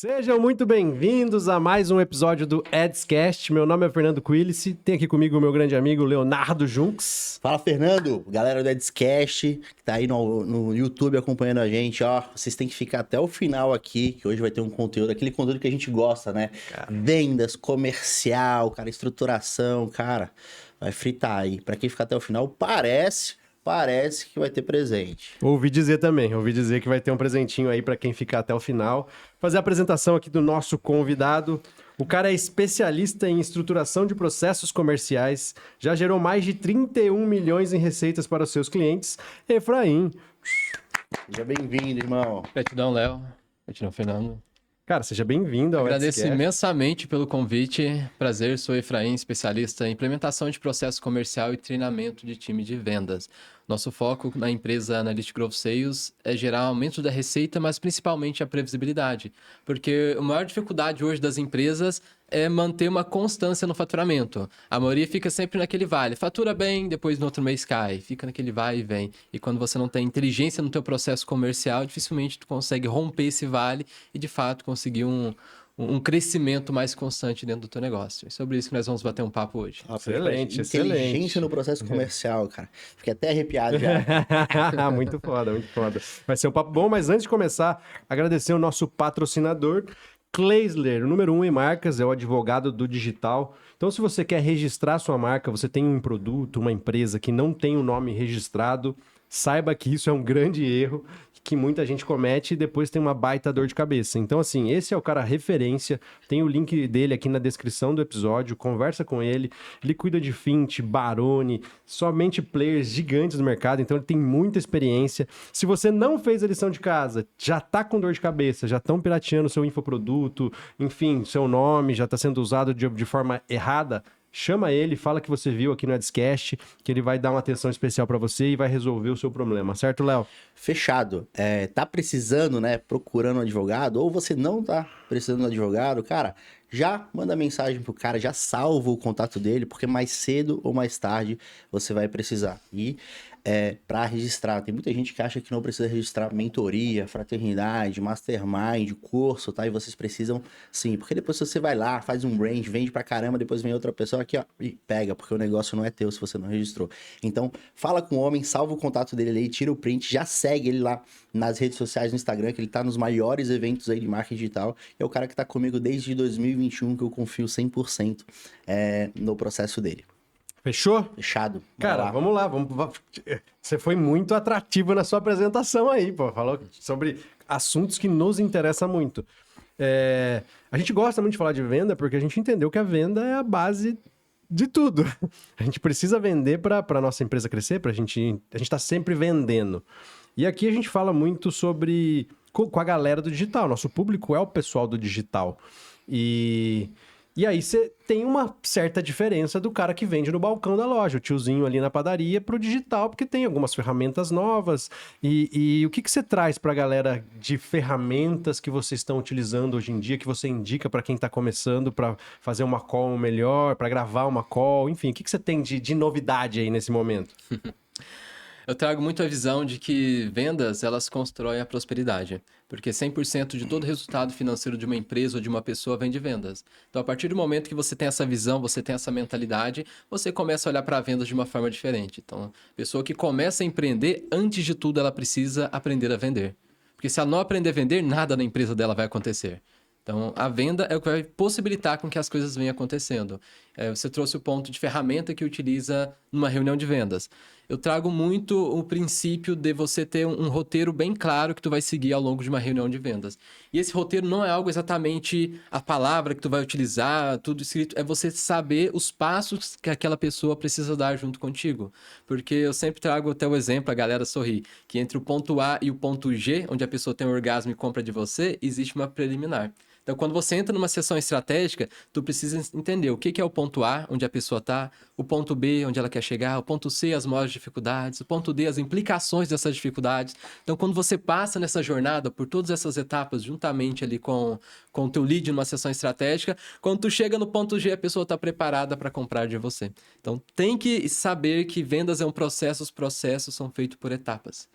Sejam muito bem-vindos a mais um episódio do Adscast. Meu nome é Fernando Quilici, tem aqui comigo o meu grande amigo Leonardo Junks. Fala, Fernando, galera do Adscast, que tá aí no YouTube acompanhando a gente, ó. Vocês têm que ficar até o final aqui, que hoje vai ter um conteúdo, aquele conteúdo que a gente gosta, né? Vendas, comercial, cara, estruturação, cara, vai fritar aí. Pra quem ficar até o final, parece que vai ter presente. Ouvi dizer que vai ter um presentinho aí pra quem ficar até o final. Fazer a apresentação aqui do nosso convidado. O cara é especialista em estruturação de processos comerciais, já gerou mais de 31 milhões em receitas para os seus clientes. Efraim. Seja bem-vindo, irmão. Gratidão, Léo. Gratidão, Fernando. Cara, seja bem-vindo ao Agradeço Adscast. imensamente pelo convite. Prazer, sou Efraim, especialista em implementação de processo comercial e treinamento de time de vendas. Nosso foco na empresa Analytic Growth Sales é gerar aumento da receita, mas principalmente a previsibilidade. Porque a maior dificuldade hoje das empresas é manter uma constância no faturamento. A maioria fica sempre naquele vale. Fatura bem, depois no outro mês cai. Fica naquele vai e vem. E quando você não tem inteligência no teu processo comercial, dificilmente tu consegue romper esse vale e, de fato, conseguir um crescimento mais constante dentro do teu negócio. É sobre isso que nós vamos bater um papo hoje. Excelente, Inteligência no processo comercial, cara. Fiquei até arrepiado já. Muito foda, muito foda. Vai ser um papo bom, mas antes de começar, agradecer o nosso patrocinador, Kleisler, o número 1 em marcas, é o advogado do digital. Então, se você quer registrar sua marca, você tem um produto, uma empresa que não tem o nome registrado, saiba que isso é um grande erro que muita gente comete e depois tem uma baita dor de cabeça. Então, assim, esse é o cara referência. Tem o link dele aqui na descrição do episódio. Conversa com ele. Ele cuida de Fint, Barone, somente players gigantes do mercado. Então, ele tem muita experiência. Se você não fez a lição de casa, já tá com dor de cabeça, já estão pirateando seu infoproduto, enfim, seu nome já está sendo usado de forma errada, chama ele, fala que você viu aqui no Adscast, que ele vai dar uma atenção especial para você e vai resolver o seu problema, certo, Léo? Fechado. Tá precisando, né? Procurando um advogado, ou você não tá precisando de um advogado, cara, já manda mensagem pro cara, já salva o contato dele, porque mais cedo ou mais tarde você vai precisar. E para registrar, tem muita gente que acha que não precisa registrar mentoria, fraternidade, mastermind, curso, tá? E vocês precisam sim, porque depois você vai lá, faz um brand, vende pra caramba, depois vem outra pessoa aqui, ó, e pega, porque o negócio não é teu se você não registrou. Então, fala com o homem, salva o contato dele ali, tira o print, já segue ele lá nas redes sociais, no Instagram, que ele tá nos maiores eventos aí de marketing digital. É o cara que tá comigo desde 2021, que eu confio 100% no processo dele. Fechou? Fechado. Cara, vamos lá. Você foi muito atrativo na sua apresentação aí, pô. Falou sobre assuntos que nos interessam muito. A gente gosta muito de falar de venda porque a gente entendeu que a venda é a base de tudo. A gente precisa vender para a nossa empresa crescer, a gente tá sempre vendendo. E aqui a gente fala muito sobre com a galera do digital. Nosso público é o pessoal do digital. E aí você tem uma certa diferença do cara que vende no balcão da loja, o tiozinho ali na padaria, pro digital, porque tem algumas ferramentas novas. E o que você traz pra galera de ferramentas que vocês estão utilizando hoje em dia, que você indica para quem tá começando para fazer uma call melhor, para gravar uma call, enfim, o que você tem de novidade aí nesse momento? Eu trago muito a visão de que vendas, elas constroem a prosperidade. Porque 100% de todo resultado financeiro de uma empresa ou de uma pessoa vem de vendas. Então, a partir do momento que você tem essa visão, você tem essa mentalidade, você começa a olhar para vendas de uma forma diferente. Então, a pessoa que começa a empreender, antes de tudo, ela precisa aprender a vender. Porque se ela não aprender a vender, nada na empresa dela vai acontecer. Então, a venda é o que vai possibilitar com que as coisas venham acontecendo. Você trouxe o ponto de ferramenta que utiliza numa reunião de vendas. Eu trago muito o princípio de você ter um roteiro bem claro que tu vai seguir ao longo de uma reunião de vendas. E esse roteiro não é algo exatamente a palavra que tu vai utilizar, tudo escrito. É você saber os passos que aquela pessoa precisa dar junto contigo. Porque eu sempre trago até o exemplo, a galera sorri, que entre o ponto A e o ponto G, onde a pessoa tem um orgasmo e compra de você, existe uma preliminar. Então, quando você entra numa sessão estratégica, tu precisa entender o que é o ponto A, onde a pessoa está, o ponto B, onde ela quer chegar, o ponto C, as maiores dificuldades, o ponto D, as implicações dessas dificuldades. Então, quando você passa nessa jornada por todas essas etapas, juntamente ali com o teu lead numa sessão estratégica, quando tu chega no ponto G, a pessoa está preparada para comprar de você. Então, tem que saber que vendas é um processo, os processos são feitos por etapas.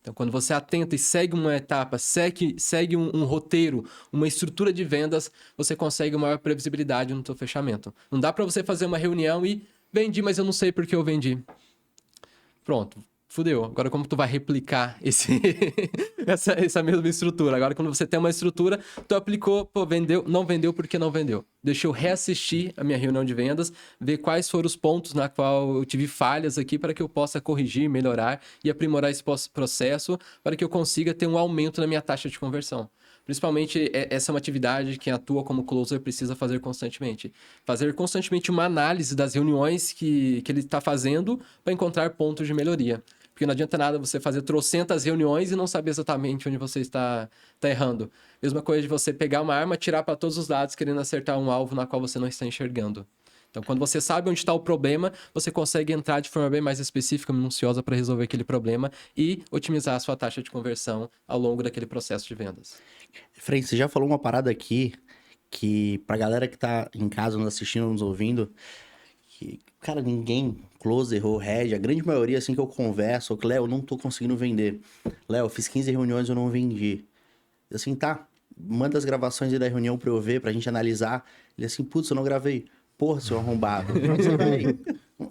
Então, quando você atenta e segue uma etapa, segue um roteiro, uma estrutura de vendas, você consegue maior previsibilidade no seu fechamento. Não dá para você fazer uma reunião e vendi, mas eu não sei por que eu vendi. Pronto, fudeu. Agora como tu vai replicar essa mesma estrutura? Agora quando você tem uma estrutura, tu aplicou, pô, vendeu, não vendeu porque não vendeu. Deixa eu reassistir a minha reunião de vendas, ver quais foram os pontos na qual eu tive falhas aqui para que eu possa corrigir, melhorar e aprimorar esse processo para que eu consiga ter um aumento na minha taxa de conversão. Principalmente, essa é uma atividade que quem atua como closer precisa fazer constantemente. Fazer constantemente uma análise das reuniões que ele está fazendo para encontrar pontos de melhoria. Porque não adianta nada você fazer trocentas reuniões e não saber exatamente onde você está errando. Mesma coisa de você pegar uma arma, atirar para todos os lados, querendo acertar um alvo na qual você não está enxergando. Então, quando você sabe onde está o problema, você consegue entrar de forma bem mais específica, minuciosa para resolver aquele problema e otimizar a sua taxa de conversão ao longo daquele processo de vendas. Frei, você já falou uma parada aqui que pra galera que tá em casa nos assistindo, nos ouvindo, que, cara, ninguém, closer ou head, a grande maioria assim que eu converso, ou que, Léo, eu não tô conseguindo vender. Léo, eu fiz 15 reuniões e eu não vendi. Assim, tá, manda as gravações aí da reunião pra eu ver, pra gente analisar. Ele assim, putz, eu não gravei. Porra, seu arrombado. Você vai...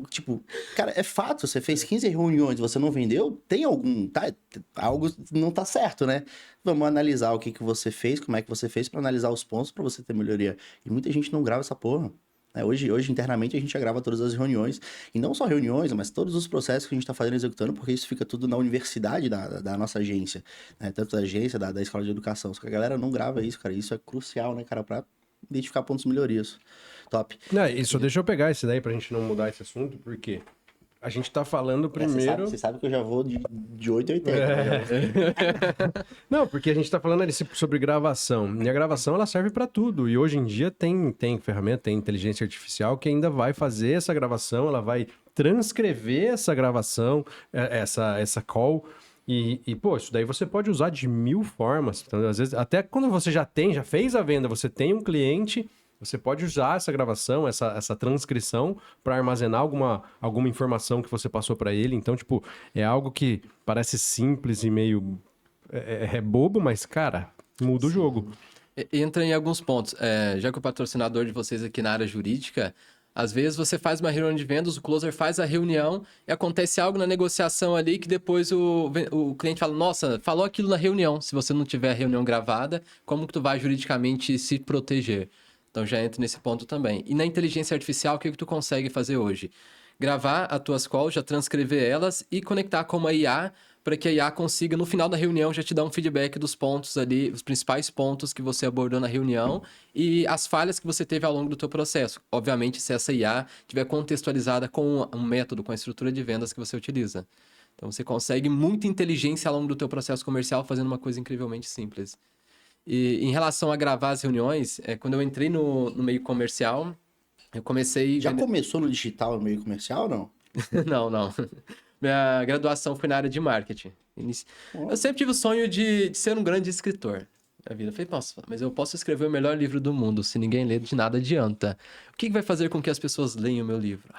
Tipo, cara, é fato, você fez 15 reuniões e você não vendeu, tem algum, tá, algo não tá certo, né? Vamos analisar o que você fez, como é que você fez pra analisar os pontos pra você ter melhoria. E muita gente não grava essa porra. Né? Hoje, internamente, a gente já grava todas as reuniões, e não só reuniões, mas todos os processos que a gente tá fazendo e executando, porque isso fica tudo na universidade da nossa agência, né? Tanto da agência, da escola de educação. Só que a galera não grava isso, cara, isso é crucial, né, cara, pra identificar pontos de melhorias. Top. Não, isso deixa eu pegar esse daí pra gente não mudar esse assunto, porque a gente tá falando primeiro... Você sabe que eu já vou de 8 a 80. Né? Não, porque a gente tá falando ali sobre gravação. E a gravação, ela serve pra tudo. E hoje em dia tem ferramenta, tem inteligência artificial que ainda vai fazer essa gravação, ela vai transcrever essa gravação, essa call... pô, isso daí você pode usar de 1000 formas. Então, às vezes, até quando você já fez a venda, você tem um cliente, você pode usar essa gravação, essa transcrição para armazenar alguma informação que você passou para ele. Então, tipo, é algo que parece simples e meio... É bobo, mas, cara, muda o jogo. Entra em alguns pontos. Já que o patrocinador de vocês aqui na área jurídica... Às vezes você faz uma reunião de vendas, o closer faz a reunião e acontece algo na negociação ali que depois o cliente fala, nossa, falou aquilo na reunião. Se você não tiver a reunião gravada, como que tu vai juridicamente se proteger? Então já entra nesse ponto também. E na inteligência artificial, o que tu consegue fazer hoje? Gravar as tuas calls, já transcrever elas e conectar com uma IA para que a IA consiga, no final da reunião, já te dar um feedback dos pontos ali, os principais pontos que você abordou na reunião e as falhas que você teve ao longo do teu processo. Obviamente, se essa IA estiver contextualizada com um método, com a estrutura de vendas que você utiliza. Então, você consegue muita inteligência ao longo do teu processo comercial fazendo uma coisa incrivelmente simples. E em relação a gravar as reuniões, quando eu entrei no meio comercial, eu comecei... Já começou no digital, no meio comercial, não? Não. Minha graduação foi na área de marketing. Eu sempre tive o sonho de ser um grande escritor. A vida. Eu falei, nossa, mas eu posso escrever o melhor livro do mundo. Se ninguém lê, de nada adianta. O que vai fazer com que as pessoas leiam o meu livro?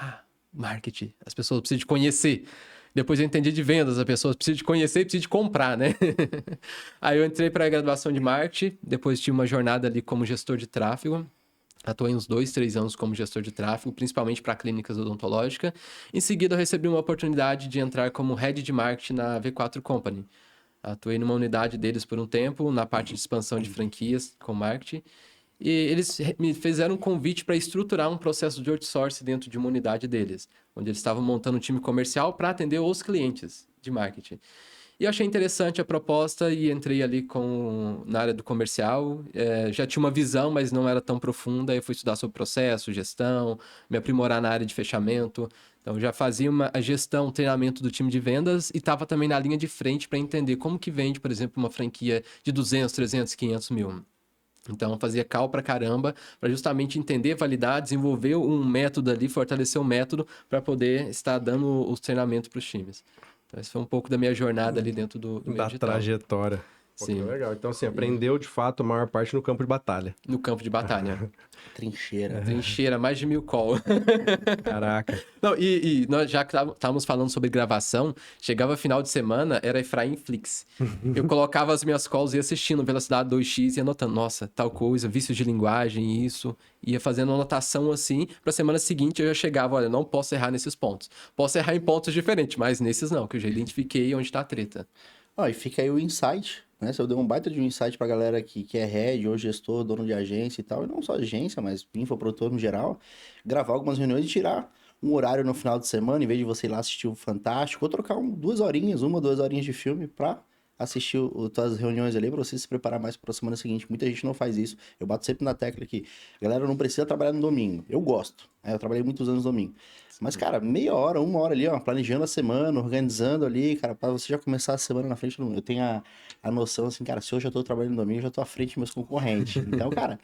Marketing. As pessoas precisam de conhecer. Depois eu entendi de vendas, as pessoas precisam de conhecer e precisam de comprar, né? Aí eu entrei para a graduação de marketing, depois tive uma jornada ali como gestor de tráfego. Atuei uns 2, 3 anos como gestor de tráfego, principalmente para clínicas odontológicas. Em seguida, eu recebi uma oportunidade de entrar como head de marketing na V4 Company. Atuei numa unidade deles por um tempo, na parte de expansão de franquias com marketing. E eles me fizeram um convite para estruturar um processo de outsourcing dentro de uma unidade deles, onde eles estavam montando um time comercial para atender os clientes de marketing. E eu achei interessante a proposta e entrei ali na área do comercial. Já tinha uma visão, mas não era tão profunda. Eu fui estudar sobre processo, gestão, me aprimorar na área de fechamento. Então, já fazia a gestão, treinamento do time de vendas e estava também na linha de frente para entender como que vende, por exemplo, uma franquia de 200, 300, 500 mil. Então, fazia call pra caramba, para justamente entender, validar, desenvolver um método ali, fortalecer o método para poder estar dando os treinamentos para os times. Então, esse foi um pouco da minha jornada ali dentro do meio digital. Trajetória. Pô, Sim. que legal. Então, assim, aprendeu de fato a maior parte no campo de batalha. No campo de batalha. Trincheira. Trincheira, mais de 1000 call. Caraca. Não, e nós já que estávamos falando sobre gravação, chegava final de semana, era Efraim Flix. Eu colocava as minhas calls e ia assistindo Velocidade 2x e anotando, nossa, tal coisa, vícios de linguagem, isso. Ia fazendo anotação assim, pra semana seguinte eu já chegava, olha, não posso errar nesses pontos. Posso errar em pontos diferentes, mas nesses não, que eu já identifiquei onde tá a treta. Ó, e fica aí o insight, né? Se eu der um baita de um insight pra galera que é head ou gestor, dono de agência e tal, e não só agência, mas infoprodutor no geral, gravar algumas reuniões e tirar um horário no final de semana, em vez de você ir lá assistir o Fantástico, ou trocar 2 horinhas, 2 horinhas de filme pra assistir tuas reuniões ali, pra você se preparar mais pra semana seguinte. Muita gente não faz isso. Eu bato sempre na tecla que a galera não precisa trabalhar no domingo. Eu gosto, né? Eu trabalhei muitos anos no domingo. Mas, cara, meia hora, 1 hora ali, ó, planejando a semana, organizando ali, cara, pra você já começar a semana na frente do mundo. Eu tenho a noção, assim, cara, se eu já tô trabalhando no domingo, eu já tô à frente dos meus concorrentes. Então, cara,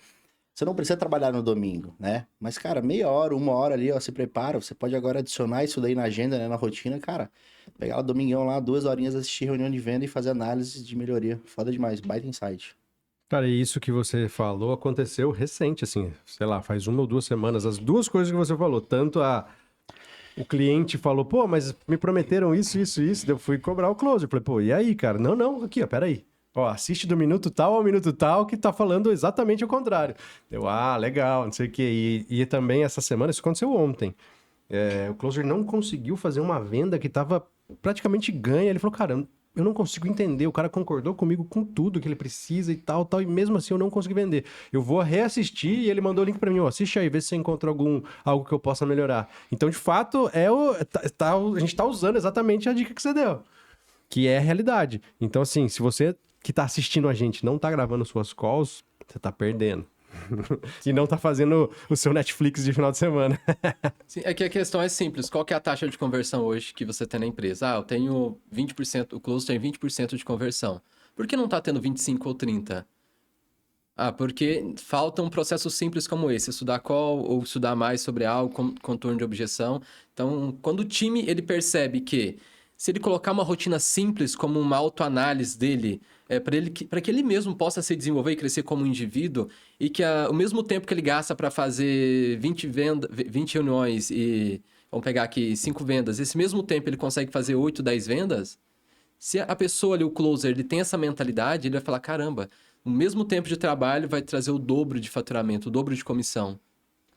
você não precisa trabalhar no domingo, né? Mas, cara, meia hora, 1 hora ali, ó, se prepara. Você pode agora adicionar isso daí na agenda, né, na rotina, cara. Pegar o domingão lá, 2 horinhas, assistir reunião de venda e fazer análise de melhoria. Foda demais, baita insight. Cara, e isso que você falou aconteceu recente, assim, sei lá, faz 1 ou 2 semanas. As duas coisas que você falou, tanto o cliente falou, pô, mas me prometeram isso, isso, isso. Daí eu fui cobrar o closer. Falei, pô, e aí, cara? Não, aqui, ó, peraí. Ó, assiste do minuto tal ao minuto tal que tá falando exatamente o contrário. Eu, legal, não sei o quê. E também essa semana, isso aconteceu ontem. O closer não conseguiu fazer uma venda que tava praticamente ganha. Ele falou, cara, eu não consigo entender. O cara concordou comigo com tudo que ele precisa e tal, e mesmo assim eu não consegui vender. Eu vou reassistir e ele mandou o link pra mim, ó, assiste aí, vê se você encontra algo que eu possa melhorar. Então, de fato, a gente tá usando exatamente a dica que você deu, que é a realidade. Então, assim, se você que tá assistindo a gente não tá gravando suas calls, você tá perdendo. E não tá fazendo o seu Netflix de final de semana. Sim, é que a questão é simples. Qual que é a taxa de conversão hoje que você tem na empresa? Eu tenho 20%, o close tem 20% de conversão. Por que não tá tendo 25 ou 30? Porque falta um processo simples como esse, estudar call ou estudar mais sobre algo, contorno de objeção. Então, quando o time ele percebe que se ele colocar uma rotina simples como uma autoanálise dele, para que ele mesmo possa se desenvolver e crescer como indivíduo, e que o mesmo tempo que ele gasta para fazer 20 reuniões e, vamos pegar aqui, 5 vendas, esse mesmo tempo ele consegue fazer 8, 10 vendas, se a pessoa ali, o closer, ele tem essa mentalidade, ele vai falar, caramba, o mesmo tempo de trabalho vai trazer o dobro de faturamento, o dobro de comissão.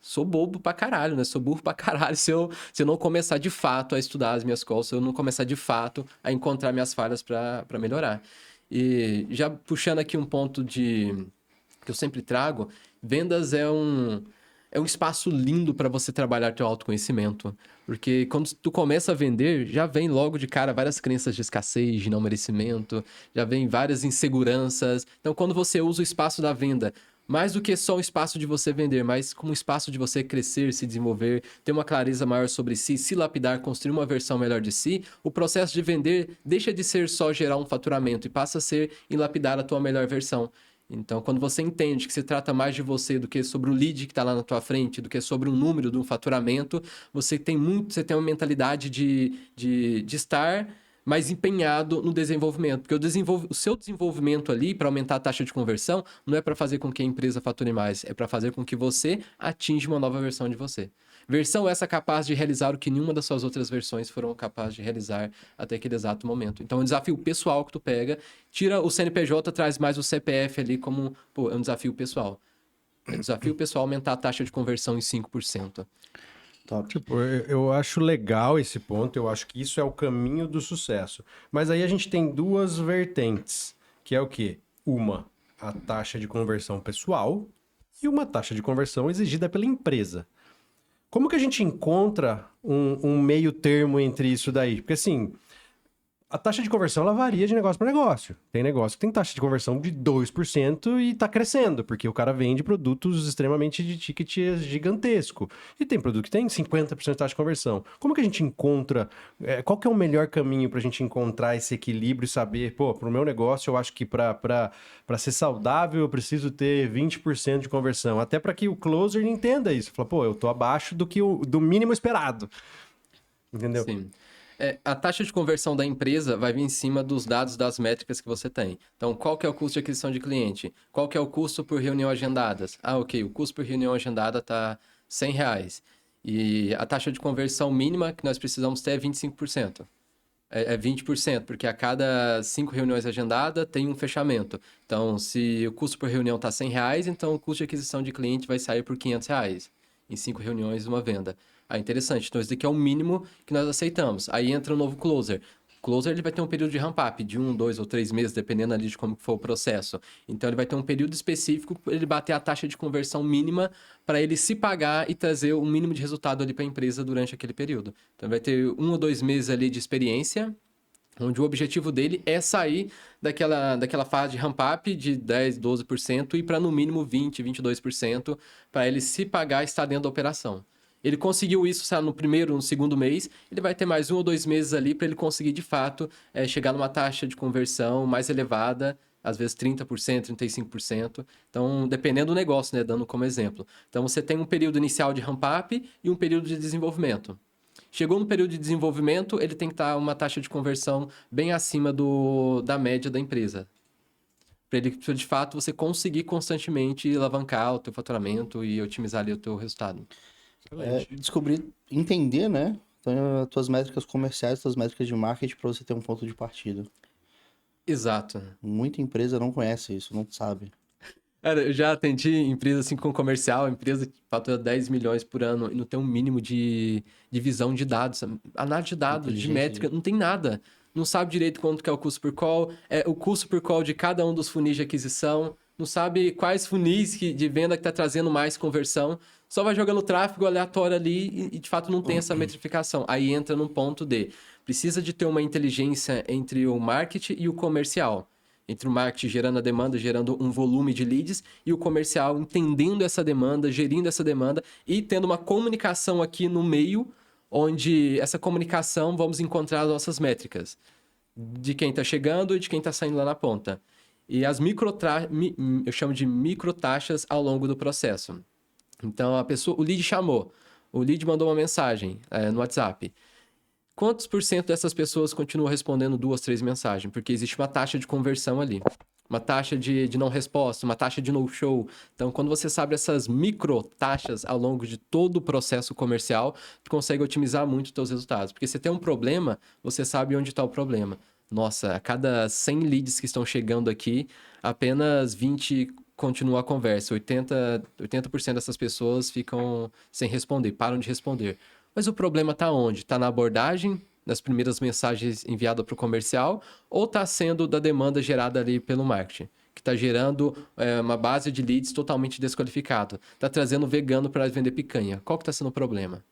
Sou bobo pra caralho, né? Sou burro pra caralho se eu não começar de fato a estudar as minhas calls, se eu não começar de fato a encontrar minhas falhas pra melhorar. E já puxando aqui um ponto que eu sempre trago, vendas é um espaço lindo para você trabalhar teu autoconhecimento. Porque quando tu começa a vender, já vem logo de cara várias crenças de escassez, de não merecimento, já vem várias inseguranças. Então, quando você usa o espaço da venda, mais do que só um espaço de você vender, mas como um espaço de você crescer, se desenvolver, ter uma clareza maior sobre si, se lapidar, construir uma versão melhor de si, o processo de vender deixa de ser só gerar um faturamento e passa a ser em lapidar a tua melhor versão. Então, quando você entende que se trata mais de você do que sobre o lead que está lá na tua frente, do que sobre um número de um faturamento, você tem uma mentalidade de estar mais empenhado no desenvolvimento. Porque o seu desenvolvimento ali, para aumentar a taxa de conversão, não é para fazer com que a empresa fature mais, é para fazer com que você atinja uma nova versão de você. Versão essa capaz de realizar o que nenhuma das suas outras versões foram capazes de realizar até aquele exato momento. Então, é um desafio pessoal que tu pega, tira o CNPJ, traz mais o CPF ali como, é um desafio pessoal. É um desafio pessoal aumentar a taxa de conversão em 5%. Top. Tipo, eu acho legal esse ponto, eu acho que isso é o caminho do sucesso. Mas aí a gente tem duas vertentes, que é o quê? Uma, a taxa de conversão pessoal e uma taxa de conversão exigida pela empresa. Como que a gente encontra um meio termo entre isso daí? Porque assim, a taxa de conversão ela varia de negócio para negócio. Tem negócio que tem taxa de conversão de 2% e tá crescendo, porque o cara vende produtos extremamente de ticket gigantesco. E tem produto que tem 50% de taxa de conversão. Como que a gente encontra, qual que é o melhor caminho pra gente encontrar esse equilíbrio e saber, pro meu negócio eu acho que pra ser saudável eu preciso ter 20% de conversão. Até para que o closer entenda isso. Fala, eu tô abaixo do mínimo esperado. Entendeu? Sim. A taxa de conversão da empresa vai vir em cima dos dados das métricas que você tem. Então, qual que é o custo de aquisição de cliente? Qual que é o custo por reunião agendadas? Ok, o custo por reunião agendada está R$ 100. E a taxa de conversão mínima que nós precisamos ter é 25%. É 20%, porque a cada 5 reuniões agendadas tem um fechamento. Então, se o custo por reunião está R$ 100, então o custo de aquisição de cliente vai sair por R$ 500 em 5 reuniões uma venda. Interessante. Então, esse daqui é o mínimo que nós aceitamos. Aí entra o novo closer. O closer ele vai ter um período de ramp-up de 1, 2 ou 3 meses, dependendo ali de como for o processo. Então, ele vai ter um período específico para ele bater a taxa de conversão mínima para ele se pagar e trazer o mínimo de resultado ali para a empresa durante aquele período. Então, vai ter 1 ou 2 meses ali de experiência, onde o objetivo dele é sair daquela fase de ramp-up de 10, 12% e para no mínimo 20, 22% para ele se pagar e estar dentro da operação. Ele conseguiu isso, sabe, no primeiro, no segundo mês, ele vai ter mais 1 ou 2 meses ali para ele conseguir, de fato, chegar numa taxa de conversão mais elevada, às vezes 30%, 35%. Então, dependendo do negócio, né, dando como exemplo. Então, você tem um período inicial de ramp-up e um período de desenvolvimento. Chegou no período de desenvolvimento, ele tem que estar uma taxa de conversão bem acima da média da empresa. Para ele, de fato, você conseguir constantemente alavancar o teu faturamento e otimizar ali o teu resultado. Entender, né? Então, as tuas métricas comerciais, as tuas métricas de marketing para você ter um ponto de partida. Exato. Muita empresa não conhece isso, não sabe. Cara, eu já atendi empresa assim com comercial, empresa que fatura 10 milhões por ano e não tem um mínimo de visão de dados, análise de dados, de métrica, não tem nada. Não sabe direito quanto que é o custo por call, o custo por call de cada um dos funis de aquisição, não sabe quais funis de venda que está trazendo mais conversão, só vai jogando tráfego aleatório ali e de fato não tem essa metrificação. Aí entra num ponto precisa de ter uma inteligência entre o marketing e o comercial. Entre o marketing gerando a demanda, gerando um volume de leads, e o comercial entendendo essa demanda, gerindo essa demanda e tendo uma comunicação aqui no meio, onde essa comunicação vamos encontrar as nossas métricas. De quem está chegando e de quem está saindo lá na ponta. E as eu chamo de microtaxas ao longo do processo. Então, o lead chamou, o lead mandou uma mensagem no WhatsApp. Quantos por cento dessas pessoas continuam respondendo 2, 3 mensagens? Porque existe uma taxa de conversão ali. Uma taxa de não resposta, uma taxa de no-show. Então, quando você sabe essas micro taxas ao longo de todo o processo comercial, tu consegue otimizar muito os teus resultados. Porque se tem um problema, você sabe onde está o problema. Nossa, a cada 100 leads que estão chegando aqui, apenas 20 continua a conversa. 80% dessas pessoas ficam sem responder, param de responder. Mas o problema está onde? Está na abordagem, nas primeiras mensagens enviadas para o comercial, ou está sendo da demanda gerada ali pelo marketing, que está gerando uma base de leads totalmente desqualificado. Está trazendo vegano para vender picanha. Qual que está sendo o problema?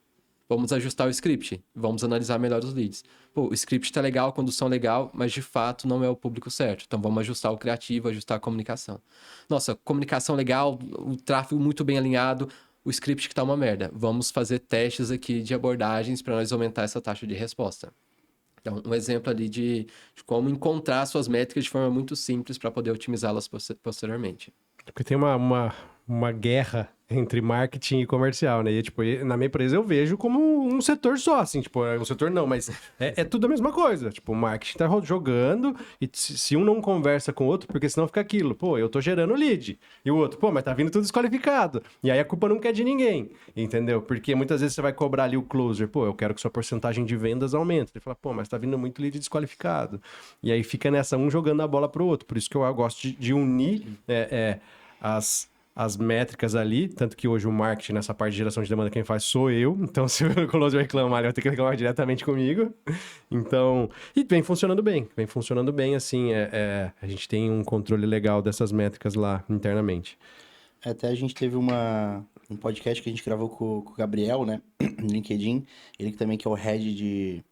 Vamos ajustar o script, vamos analisar melhor os leads. Pô, o script está legal, a condução legal, mas de fato não é o público certo. Então vamos ajustar o criativo, ajustar a comunicação. Nossa, comunicação legal, o tráfego muito bem alinhado, o script que tá uma merda. Vamos fazer testes aqui de abordagens para nós aumentar essa taxa de resposta. Então, um exemplo ali de como encontrar suas métricas de forma muito simples para poder otimizá-las posteriormente. Porque tem uma guerra entre marketing e comercial, né? E, tipo, na minha empresa eu vejo como um setor só, assim, tipo, um setor não, mas é tudo a mesma coisa. Tipo, o marketing tá jogando e se um não conversa com o outro, porque senão fica aquilo, pô, eu tô gerando lead. E o outro, pô, mas tá vindo tudo desqualificado. E aí a culpa não quer de ninguém, entendeu? Porque muitas vezes você vai cobrar ali o closer, pô, eu quero que sua porcentagem de vendas aumente. Ele fala, pô, mas tá vindo muito lead desqualificado. E aí fica nessa, um jogando a bola pro outro. Por isso que eu gosto de unir as métricas ali, tanto que hoje o marketing nessa parte de geração de demanda quem faz sou eu, então se o closer reclamar, ele vai ter que reclamar diretamente comigo, então, e vem funcionando bem, assim, a gente tem um controle legal dessas métricas lá internamente. Até a gente teve um podcast que a gente gravou com o Gabriel, né, no LinkedIn, ele também que é o head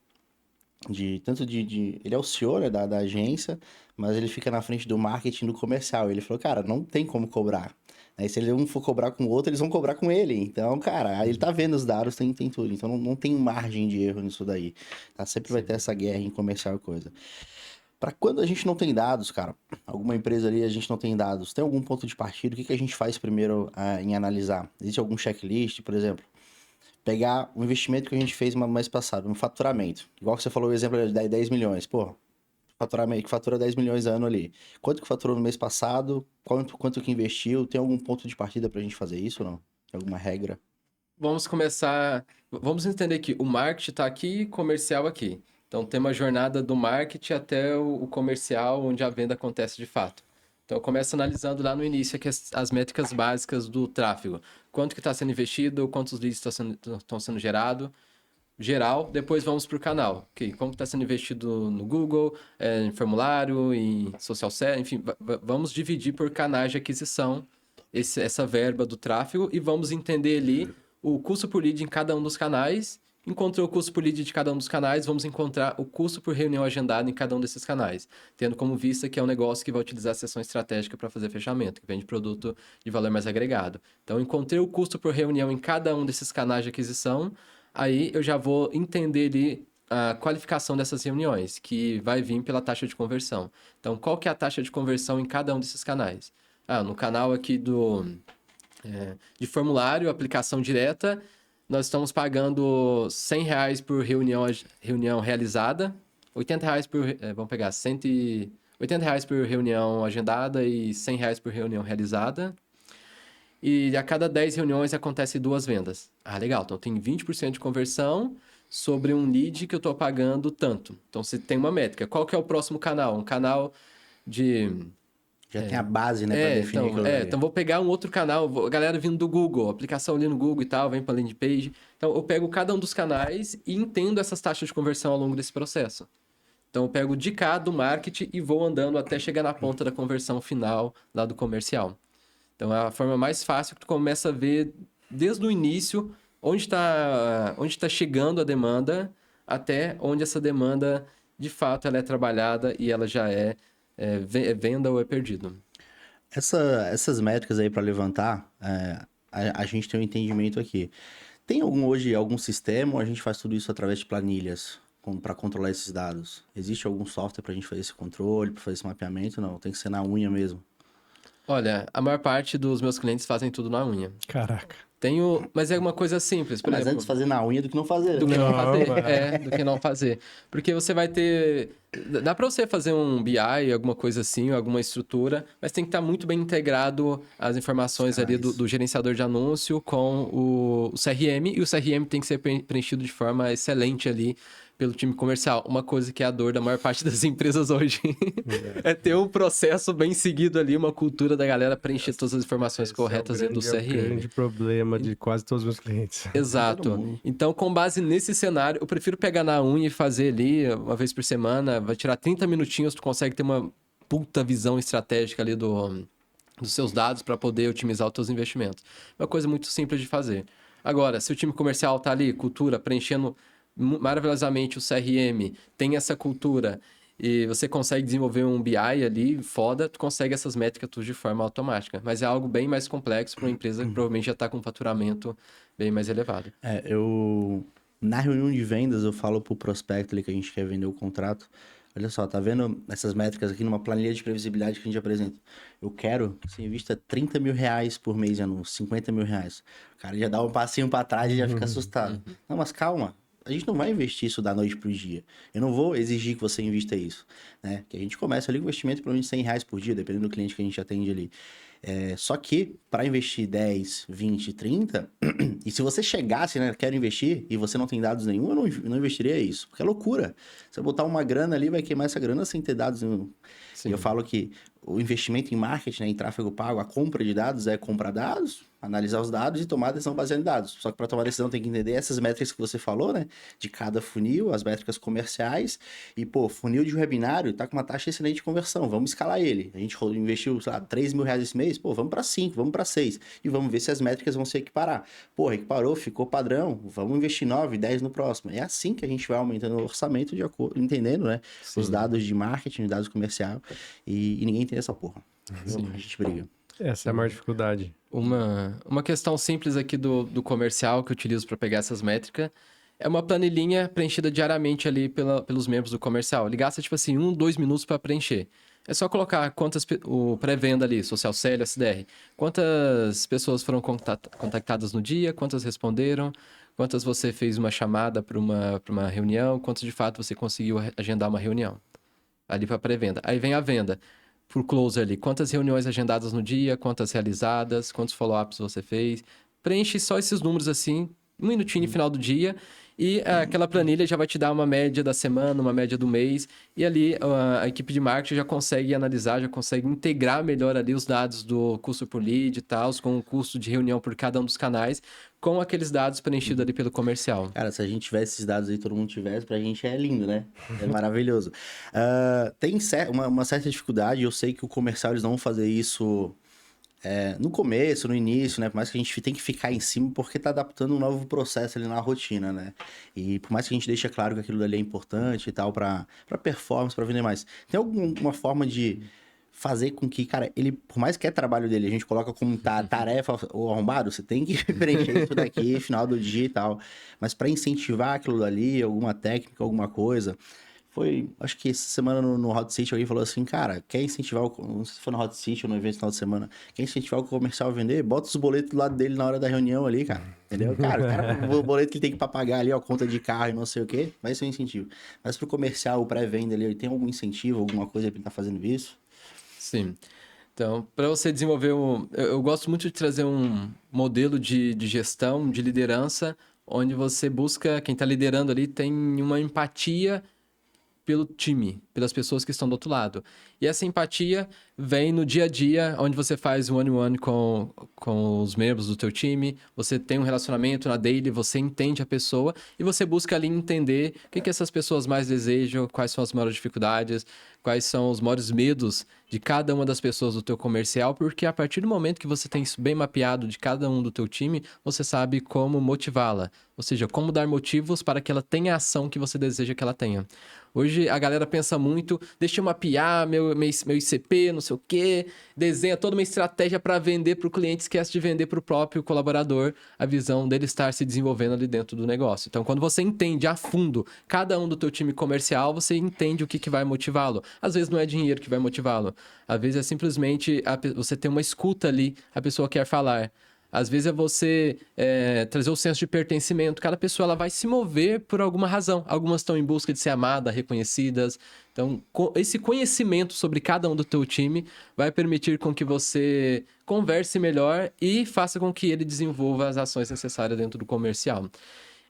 ele é o CEO, né, da agência, mas ele fica na frente do marketing do comercial. Ele falou, cara, não tem como cobrar. Aí, se ele um for cobrar com o outro, eles vão cobrar com ele. Então, cara, aí ele tá vendo os dados, tem tudo. Então, não tem margem de erro nisso daí. Tá? Sempre vai ter essa guerra em comercial e coisa. Para quando a gente não tem dados, cara, alguma empresa ali a gente não tem dados, tem algum ponto de partida, o que a gente faz primeiro em analisar? Existe algum checklist, por exemplo? pegar o investimento que a gente fez no mês passado, no faturamento. Igual que você falou o exemplo de 10 milhões. Pô, faturamento que fatura 10 milhões ano ali. Quanto que faturou no mês passado? Quanto que investiu? Tem algum ponto de partida pra gente fazer isso ou não? Tem alguma regra? Vamos começar. Vamos entender que o marketing está aqui e comercial aqui. Então, tem uma jornada do marketing até o comercial, onde a venda acontece de fato. Então, eu começo analisando lá no início aqui as métricas básicas do tráfego. Quanto que está sendo investido, quantos leads estão sendo gerados, geral. Depois vamos para o canal. Okay, como está sendo investido no Google, em formulário, em social selling, enfim, vamos dividir por canais de aquisição essa verba do tráfego e vamos entender ali o custo por lead em cada um dos canais. Encontrou o custo por lead de cada um dos canais, vamos encontrar o custo por reunião agendada em cada um desses canais, tendo como vista que é um negócio que vai utilizar a sessão estratégica para fazer fechamento, que vende produto de valor mais agregado. Então, encontrei o custo por reunião em cada um desses canais de aquisição, aí eu já vou entender ali a qualificação dessas reuniões, que vai vir pela taxa de conversão. Então, qual que é a taxa de conversão em cada um desses canais? No canal aqui de formulário, aplicação direta, nós estamos pagando R$100 por reunião realizada, R$80 por... vamos pegar, R$80 por reunião agendada e R$100 por reunião realizada. E a cada 10 reuniões acontece 2 vendas. Legal. Então, tem 20% de conversão sobre um lead que eu estou pagando tanto. Então, você tem uma métrica. Qual que é o próximo canal? Um canal de... Já tem a base, né, para definir aquilo ali. Então vou pegar um outro canal, a galera vindo do Google, aplicação ali no Google e tal, vem para landing page. Então eu pego cada um dos canais e entendo essas taxas de conversão ao longo desse processo. Então eu pego de cá do marketing e vou andando até chegar na ponta da conversão final lá do comercial. Então é a forma mais fácil que tu começa a ver desde o início onde tá chegando a demanda até onde essa demanda de fato ela é trabalhada e ela já é venda ou é perdido. Essas métricas aí para levantar, a gente tem um entendimento aqui. Tem hoje algum sistema ou a gente faz tudo isso através de planilhas para controlar esses dados? Existe algum software para a gente fazer esse controle, para fazer esse mapeamento? Não, tem que ser na unha mesmo. Olha, a maior parte dos meus clientes fazem tudo na unha. Caraca. Mas é uma coisa simples, por Mas exemplo, antes fazer na unha do que não fazer. do que não Não, fazer. mas- Do que não fazer. Porque você vai ter... Dá para você fazer um BI, alguma coisa assim, alguma estrutura, mas tem que estar muito bem integrado as informações ali do gerenciador de anúncio com o CRM, e o CRM tem que ser preenchido de forma excelente ali pelo time comercial. Uma coisa que é a dor da maior parte das empresas hoje. É ter um processo bem seguido ali, uma cultura da galera preencher todas as informações corretas do É o CRM. grande problema de quase todos os meus clientes. Exato. Então, com base nesse cenário, eu prefiro pegar na unha e fazer ali uma vez por semana. Vai tirar 30 minutinhos, tu consegue ter uma puta visão estratégica ali dos seus dados para poder otimizar os teus investimentos. Uma coisa muito simples de fazer. Agora, se o time comercial tá ali, cultura, preenchendo maravilhosamente o CRM, tem essa cultura e você consegue desenvolver um BI ali, foda, tu consegue essas métricas tudo de forma automática. Mas é algo bem mais complexo para uma empresa que provavelmente já está com um faturamento bem mais elevado. Na reunião de vendas, eu falo pro prospecto ali que a gente quer vender o contrato. Olha só, tá vendo essas métricas aqui numa planilha de previsibilidade que a gente apresenta? Eu quero que você invista R$30 mil por mês de anúncio, R$50 mil. O cara já dá um passinho para trás e já fica assustado. Não, mas calma. A gente não vai investir isso da noite pro dia. Eu não vou exigir que você invista isso, né? Que a gente começa ali com investimento pelo menos R$100 por dia, dependendo do cliente que a gente atende ali. Só que, para investir 10, 20, 30, e se você chegasse, né, quero investir, e você não tem dados nenhum, eu não investiria isso, porque é loucura. Você botar uma grana ali, vai queimar essa grana sem ter dados nenhum. Sim. E eu falo que o investimento em marketing, né, em tráfego pago, a compra de dados é comprar dados, analisar os dados e tomar decisão baseada em dados. Só que para tomar decisão tem que entender essas métricas que você falou, né? De cada funil, as métricas comerciais. E, funil de webinário tá com uma taxa excelente de conversão. Vamos escalar ele. A gente investiu, sei lá, R$3 mil esse mês. Vamos para 5, vamos para 6. E vamos ver se as métricas vão se equiparar. Equiparou, ficou padrão. Vamos investir 9, 10 no próximo. É assim que a gente vai aumentando o orçamento de acordo, entendendo, né? Sim. Os dados de marketing, dados comercial. E ninguém tem essa porra. Sim. A gente briga. Essa é a maior dificuldade. Uma questão simples aqui do comercial que eu utilizo para pegar essas métricas é uma planilhinha preenchida diariamente ali pelos membros do comercial. Ele gasta, tipo assim, 2 minutos para preencher. É só colocar o pré-venda ali, social selling, SDR. Quantas pessoas foram contactadas no dia, quantas responderam, quantas você fez uma chamada para uma reunião, quantas de fato você conseguiu agendar uma reunião ali para pré-venda. Aí vem a venda. Por close ali, quantas reuniões agendadas no dia, quantas realizadas, quantos follow-ups você fez. Preenche só esses números assim, um minutinho no final do dia, e aquela planilha já vai te dar uma média da semana, uma média do mês, e ali a equipe de marketing já consegue analisar, já consegue integrar melhor ali os dados do custo por lead e tal, com o custo de reunião por cada um dos canais, com aqueles dados preenchidos ali pelo comercial. Cara, se a gente tivesse esses dados aí, todo mundo tivesse, pra gente é lindo, né? É maravilhoso. Tem uma certa dificuldade, eu sei que o comercial eles não vão fazer isso no começo, no início, né? Por mais que a gente tem que ficar em cima, porque tá adaptando um novo processo ali na rotina, né? E por mais que a gente deixe claro que aquilo dali é importante e tal, pra performance, pra vender mais. Tem alguma forma de fazer com que, cara, ele, por mais que é trabalho dele, a gente coloca como tarefa ou arrombado, você tem que preencher isso daqui, final do dia e tal. Mas para incentivar aquilo dali, alguma técnica, alguma coisa. Acho que essa semana no Hot City alguém falou assim, cara, quer incentivar, não sei se foi no Hot City ou no evento no final de semana, quer incentivar o comercial a vender, bota os boletos do lado dele na hora da reunião ali, cara, entendeu? Cara, o boleto que ele tem que pagar ali, ó, conta de carro e não sei o quê, vai ser um incentivo. Mas pro comercial, o pré-venda ali, ele tem algum incentivo, alguma coisa pra ele tá fazendo isso? Sim. Então, para você desenvolver eu gosto muito de trazer um modelo de gestão, de liderança, onde você busca, quem está liderando ali tem uma empatia pelo time, pelas pessoas que estão do outro lado. E essa empatia vem no dia a dia, onde você faz one-on-one com os membros do teu time, você tem um relacionamento na daily, você entende a pessoa e você busca ali entender o que essas pessoas mais desejam, quais são as maiores dificuldades, quais são os maiores medos de cada uma das pessoas do teu comercial, porque a partir do momento que você tem isso bem mapeado de cada um do teu time, você sabe como motivá-la, ou seja, como dar motivos para que ela tenha a ação que você deseja que ela tenha. Hoje a galera pensa muito, deixa eu mapear meu ICP, não sei o quê, desenha toda uma estratégia para vender para o cliente, esquece de vender para o próprio colaborador a visão dele estar se desenvolvendo ali dentro do negócio. Então, quando você entende a fundo cada um do teu time comercial, você entende o que vai motivá-lo. Às vezes não é dinheiro que vai motivá-lo, às vezes é simplesmente você ter uma escuta ali, a pessoa quer falar. Às vezes é você trazer o senso de pertencimento. Cada pessoa ela vai se mover por alguma razão. Algumas estão em busca de ser amadas, reconhecidas. Então, esse conhecimento sobre cada um do teu time vai permitir com que você converse melhor e faça com que ele desenvolva as ações necessárias dentro do comercial.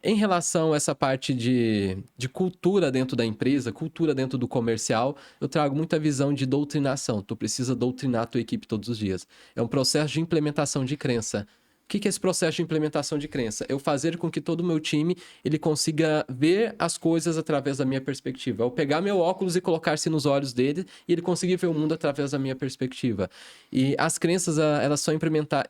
Em relação a essa parte de cultura dentro da empresa, cultura dentro do comercial, eu trago muita visão de doutrinação. Tu precisa doutrinar a tua equipe todos os dias. É um processo de implementação de crença. O que é esse processo de implementação de crença? Eu fazer com que todo o meu time ele consiga ver as coisas através da minha perspectiva. Eu pegar meu óculos e colocar-se nos olhos dele e ele conseguir ver o mundo através da minha perspectiva. E as crenças, elas são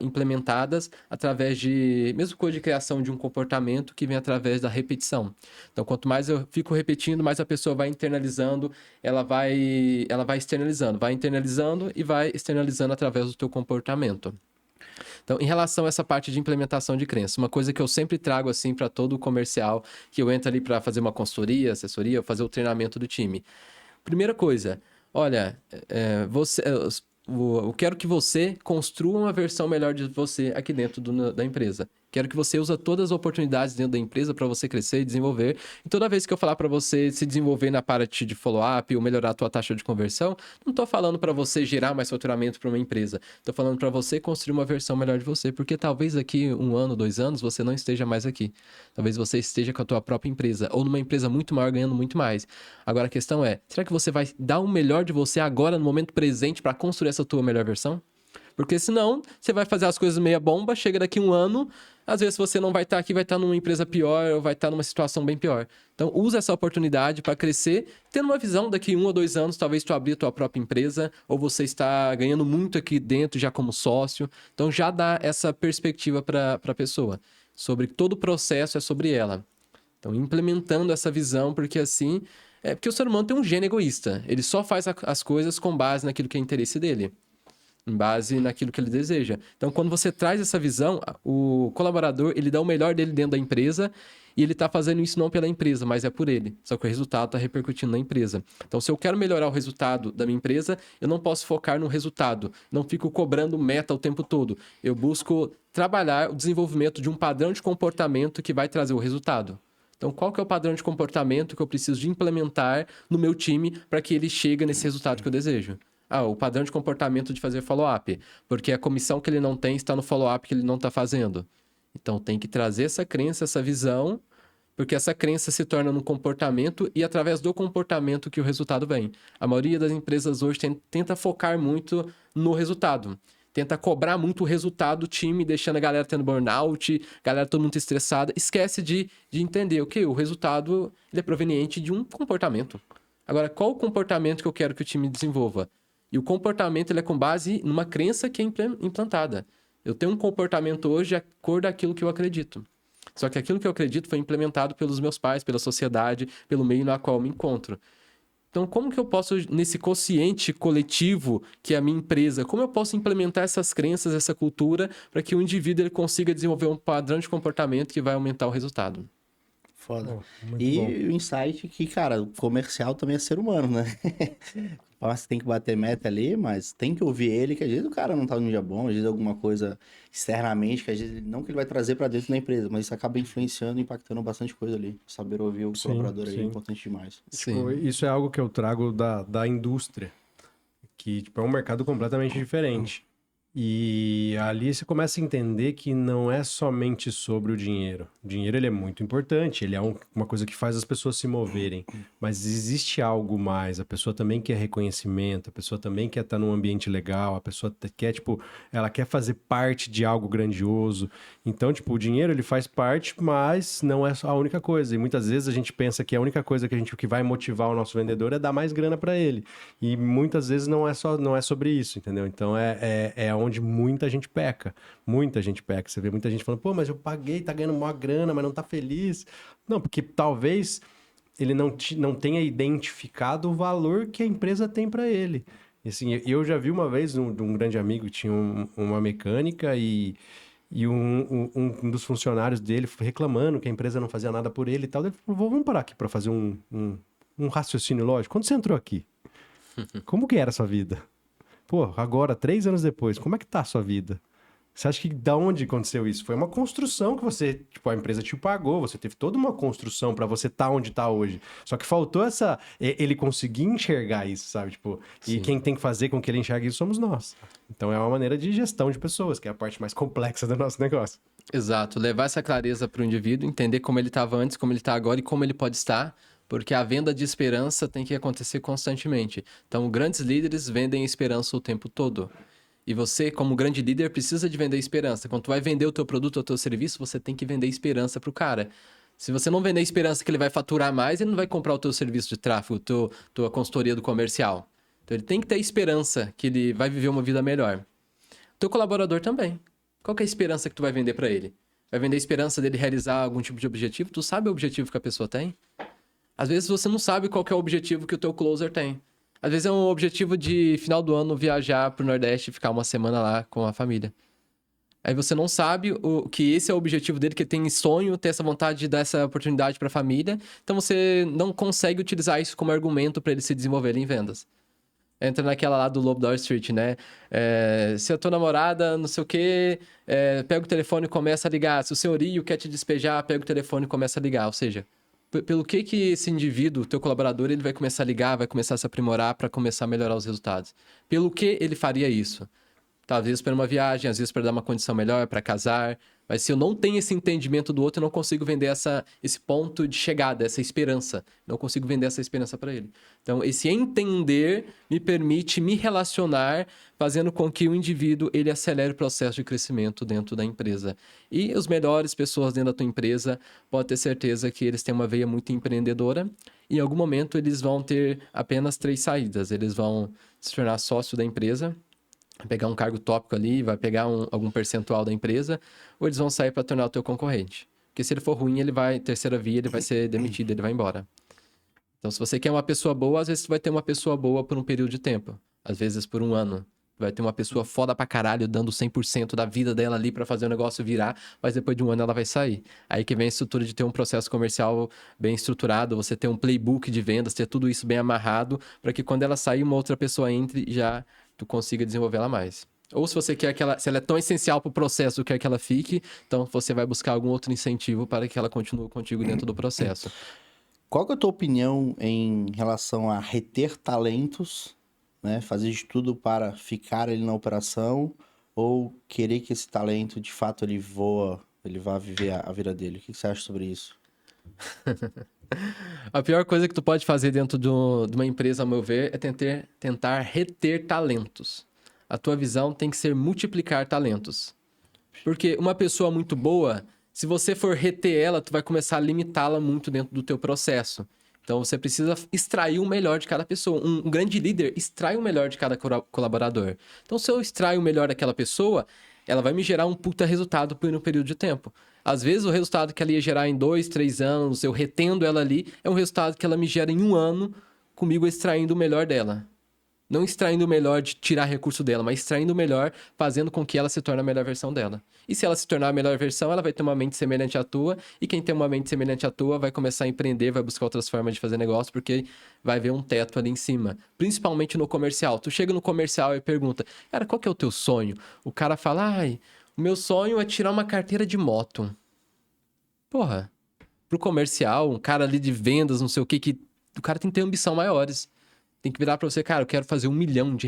implementadas através de, mesmo coisa de criação de um comportamento que vem através da repetição. Então, quanto mais eu fico repetindo, mais a pessoa vai internalizando, ela vai internalizando e vai externalizando através do teu comportamento. Então, em relação a essa parte de implementação de crença, uma coisa que eu sempre trago assim para todo o comercial, que eu entro ali para fazer uma consultoria, assessoria, fazer o treinamento do time. Primeira coisa, olha, eu quero que você construa uma versão melhor de você aqui dentro da empresa. Quero que você use todas as oportunidades dentro da empresa para você crescer e desenvolver. E toda vez que eu falar para você se desenvolver na parte de follow-up ou melhorar a tua taxa de conversão, não estou falando para você gerar mais faturamento para uma empresa. Estou falando para você construir uma versão melhor de você, porque talvez daqui 1 ano, 2 anos, você não esteja mais aqui. Talvez você esteja com a tua própria empresa ou numa empresa muito maior, ganhando muito mais. Agora a questão é, será que você vai dar o melhor de você agora, no momento presente, para construir essa tua melhor versão? Porque senão, você vai fazer as coisas meia bomba, chega daqui 1 ano, às vezes você não vai estar aqui, vai estar numa empresa pior ou vai estar numa situação bem pior. Então, usa essa oportunidade para crescer, tendo uma visão daqui 1 ou 2 anos, talvez tu abrir a tua própria empresa, ou você está ganhando muito aqui dentro já como sócio. Então, já dá essa perspectiva para a pessoa, sobre todo o processo é sobre ela. Então, implementando essa visão, porque assim... porque o ser humano tem um gene egoísta. Ele só faz as coisas com base naquilo que é interesse dele. em base naquilo que ele deseja. Então, quando você traz essa visão, o colaborador, ele dá o melhor dele dentro da empresa e ele está fazendo isso não pela empresa, mas é por ele. Só que o resultado está repercutindo na empresa. Então, se eu quero melhorar o resultado da minha empresa, eu não posso focar no resultado. Não fico cobrando meta o tempo todo. Eu busco trabalhar o desenvolvimento de um padrão de comportamento que vai trazer o resultado. Então, qual que é o padrão de comportamento que eu preciso de implementar no meu time para que ele chegue nesse resultado que eu desejo? O padrão de comportamento de fazer follow-up, porque a comissão que ele não tem está no follow-up que ele não está fazendo. Então, tem que trazer essa crença, essa visão, porque essa crença se torna no comportamento e através do comportamento que o resultado vem. A maioria das empresas hoje tenta focar muito no resultado. Tenta cobrar muito o resultado do time, deixando a galera tendo burnout, a galera todo muito estressada. Esquece de entender o resultado ele é proveniente de um comportamento. Agora, qual o comportamento que eu quero que o time desenvolva? E o comportamento ele é com base numa crença que é implantada. Eu tenho um comportamento hoje de acordo com aquilo que eu acredito. Só que aquilo que eu acredito foi implementado pelos meus pais, pela sociedade, pelo meio na qual eu me encontro. Então, como que eu posso, nesse consciente coletivo que é a minha empresa, como eu posso implementar essas crenças, essa cultura, para que o indivíduo ele consiga desenvolver um padrão de comportamento que vai aumentar o resultado? Foda. Muito E bom. o insight que, cara, o comercial também é ser humano, né? Você tem que bater meta ali, mas tem que ouvir ele, que às vezes o cara não tá num dia bom, às vezes alguma coisa externamente, que às vezes não que ele vai trazer pra dentro da empresa, mas isso acaba influenciando, impactando bastante coisa ali. Saber ouvir o Sim, colaborador aí é sim. importante demais. Tipo, Sim. isso é algo que eu trago da indústria, que tipo, é um mercado completamente diferente. E ali você começa a entender que não é somente sobre o dinheiro. O dinheiro ele é muito importante, ele é uma coisa que faz as pessoas se moverem. Mas existe algo mais. A pessoa também quer reconhecimento, a pessoa também quer estar num ambiente legal, a pessoa quer, tipo, ela quer fazer parte de algo grandioso. Então, tipo, o dinheiro ele faz parte, mas não é só a única coisa. E muitas vezes a gente pensa que a única coisa que vai motivar o nosso vendedor é dar mais grana para ele. E muitas vezes não é sobre isso, entendeu? Então é onde muita gente peca. Muita gente peca. Você vê muita gente falando, pô, mas eu paguei, tá ganhando maior grana, mas não tá feliz. Não, porque talvez ele não tenha identificado o valor que a empresa tem para ele. E, assim, eu já vi uma vez de um grande amigo que tinha uma mecânica e um dos funcionários dele reclamando que a empresa não fazia nada por ele e tal. Ele falou, vamos parar aqui para fazer um raciocínio lógico. Quando você entrou aqui, como que era a sua vida? Pô, agora, 3 anos depois, como é que tá a sua vida? Você acha que da onde aconteceu isso? Foi uma construção que você, tipo, a empresa te pagou, você teve toda uma construção para você estar onde tá hoje. Só que faltou ele conseguir enxergar isso, sabe? Tipo, e Sim. quem tem que fazer com que ele enxergue isso somos nós. Então é uma maneira de gestão de pessoas, que é a parte mais complexa do nosso negócio. Exato. Levar essa clareza para o indivíduo, entender como ele estava antes, como ele está agora e como ele pode estar, porque a venda de esperança tem que acontecer constantemente. Então, grandes líderes vendem esperança o tempo todo. E você, como grande líder, precisa de vender esperança. Quando tu vai vender o teu produto ou o teu serviço, você tem que vender esperança para o cara. Se você não vender esperança que ele vai faturar mais, ele não vai comprar o teu serviço de tráfego, tua consultoria do comercial. Então, ele tem que ter esperança que ele vai viver uma vida melhor. Teu colaborador também. Qual que é a esperança que tu vai vender para ele? Vai vender a esperança dele realizar algum tipo de objetivo? Tu sabe o objetivo que a pessoa tem? Às vezes você não sabe qual que é o objetivo que o teu closer tem. Às vezes é um objetivo de final do ano viajar pro Nordeste e ficar uma semana lá com a família. Aí você não sabe que esse é o objetivo dele, que ele tem sonho, tem essa vontade de dar essa oportunidade para a família. Então você não consegue utilizar isso como argumento para ele se desenvolver em vendas. Entra naquela lá do Lobo da Wall Street, né? Se a tua namorada, não sei o quê, pega o telefone e começa a ligar. Se o senhorio quer te despejar, pega o telefone e começa a ligar. Ou seja, pelo que esse indivíduo, teu colaborador, ele vai começar a ligar, vai começar a se aprimorar para começar a melhorar os resultados? Pelo que ele faria isso? Talvez para uma viagem, às vezes para dar uma condição melhor, para casar. Mas se eu não tenho esse entendimento do outro, eu não consigo vender esse ponto de chegada, essa esperança. Não consigo vender essa esperança para ele. Então, esse entender me permite me relacionar, fazendo com que o indivíduo ele acelere o processo de crescimento dentro da empresa. E os melhores pessoas dentro da tua empresa, pode ter certeza que eles têm uma veia muito empreendedora. E em algum momento, eles vão ter apenas 3 saídas. Eles vão se tornar sócio da empresa, pegar um cargo tópico ali, vai pegar algum percentual da empresa, ou eles vão sair para tornar o teu concorrente. Porque se ele for ruim, terceira via, ele vai ser demitido, ele vai embora. Então, se você quer uma pessoa boa, às vezes você vai ter uma pessoa boa por um período de tempo. Às vezes por 1 ano. Vai ter uma pessoa foda pra caralho, dando 100% da vida dela ali pra fazer o negócio virar, mas depois de um ano ela vai sair. Aí que vem a estrutura de ter um processo comercial bem estruturado, você ter um playbook de vendas, ter tudo isso bem amarrado, pra que quando ela sair, uma outra pessoa entre e já tu consiga desenvolver ela mais. Ou se você quer que ela, se ela é tão essencial pro processo, quer que ela fique, então você vai buscar algum outro incentivo para que ela continue contigo dentro do processo. Qual que é a tua opinião em relação a reter talentos, né? Fazer de tudo para ficar ele na operação ou querer que esse talento, de fato, ele voa, ele vá viver a vida dele? O que você acha sobre isso? A pior coisa que tu pode fazer dentro de uma empresa, ao meu ver, é tentar reter talentos. A tua visão tem que ser multiplicar talentos. Porque uma pessoa muito boa, se você for reter ela, tu vai começar a limitá-la muito dentro do teu processo. Então, você precisa extrair o melhor de cada pessoa. Um grande líder extrai o melhor de cada colaborador. Então, se eu extraio o melhor daquela pessoa, ela vai me gerar um puta resultado por um período de tempo. Às vezes, o resultado que ela ia gerar em 2, 3 anos, eu retendo ela ali, é um resultado que ela me gera em 1 ano, comigo extraindo o melhor dela. Não extraindo o melhor de tirar recurso dela, mas extraindo o melhor, fazendo com que ela se torne a melhor versão dela. E se ela se tornar a melhor versão, ela vai ter uma mente semelhante à tua, e quem tem uma mente semelhante à tua vai começar a empreender, vai buscar outras formas de fazer negócio, porque vai ver um teto ali em cima. Principalmente no comercial. Tu chega no comercial e pergunta, cara, qual que é o teu sonho? O cara fala, ai, o meu sonho é tirar uma carteira de moto. Porra, pro comercial, um cara ali de vendas, não sei o que o cara tem que ter ambição maiores. Tem que virar pra você, cara, eu quero fazer R$1 milhão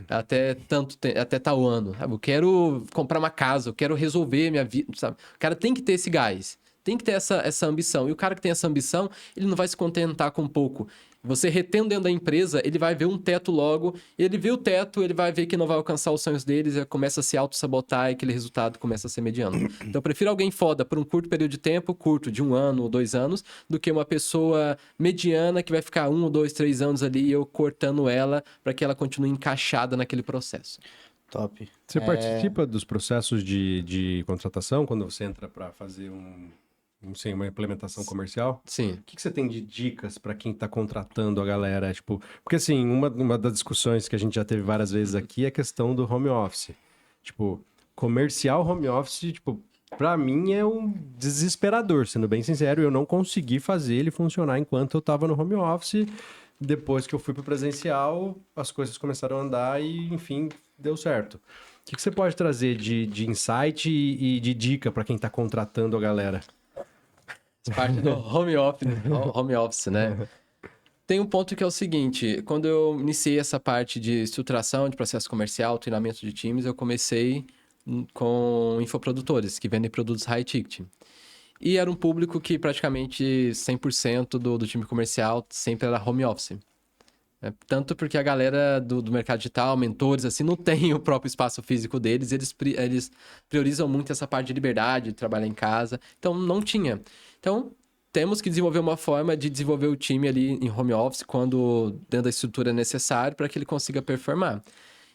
até tal ano, sabe? Eu quero comprar uma casa, eu quero resolver minha vida, sabe? O cara tem que ter esse gás, tem que ter essa ambição. E o cara que tem essa ambição, ele não vai se contentar com pouco. Você retendo dentro da empresa, ele vai ver um teto logo, ele vê o teto, ele vai ver que não vai alcançar os sonhos deles, ele começa a se auto-sabotar e aquele resultado começa a ser mediano. Então, eu prefiro alguém foda por um curto período de tempo, curto, de 1 ano ou 2 anos, do que uma pessoa mediana que vai ficar 1 ou 2, 3 anos ali e eu cortando ela para que ela continue encaixada naquele processo. Top. Você participa dos processos de contratação quando você entra para fazer uma implementação comercial? Sim. O que você tem de dicas para quem está contratando a galera? Tipo, porque assim, uma das discussões que a gente já teve várias vezes aqui é a questão do home office. Tipo, comercial home office, tipo, para mim é um desesperador, sendo bem sincero, eu não consegui fazer ele funcionar enquanto eu estava no home office. Depois que eu fui para o presencial, as coisas começaram a andar e, enfim, deu certo. O que você pode trazer de insight e de dica para quem está contratando a galera? Parte do home office, né? Tem um ponto que é o seguinte, quando eu iniciei essa parte de estruturação de processo comercial, treinamento de times, eu comecei com infoprodutores, que vendem produtos high ticket. E era um público que praticamente 100% do time comercial sempre era home office. Tanto porque a galera do mercado digital, mentores, assim, não tem o próprio espaço físico deles, eles priorizam muito essa parte de liberdade, de trabalhar em casa, então não tinha. Então, temos que desenvolver uma forma de desenvolver o time ali em home office quando dentro da estrutura é necessário para que ele consiga performar.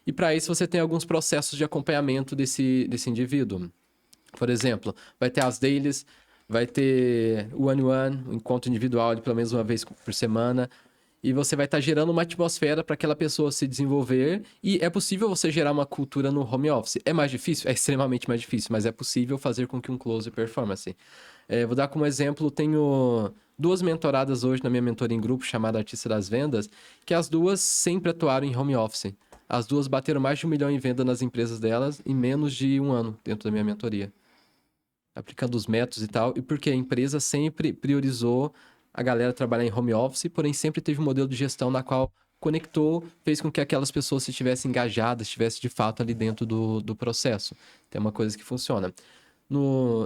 E para isso você tem alguns processos de acompanhamento desse indivíduo. Por exemplo, vai ter as dailies, vai ter o one-on-one, um encontro individual de pelo menos uma vez por semana. E você vai estar gerando uma atmosfera para aquela pessoa se desenvolver. E é possível você gerar uma cultura no home office. É mais difícil? É extremamente mais difícil, mas é possível fazer com que um close performance. Vou dar como exemplo, tenho 2 mentoradas hoje na minha mentoria em grupo, chamada Artista das Vendas, que as 2 sempre atuaram em home office. As 2 bateram mais de 1 milhão em venda nas empresas delas em menos de 1 ano dentro da minha mentoria. Aplicando os métodos e tal. E porque a empresa sempre priorizou a galera trabalhar em home office, porém sempre teve um modelo de gestão na qual conectou, fez com que aquelas pessoas se estivessem engajadas, estivessem de fato ali dentro do processo. Tem uma coisa que funciona.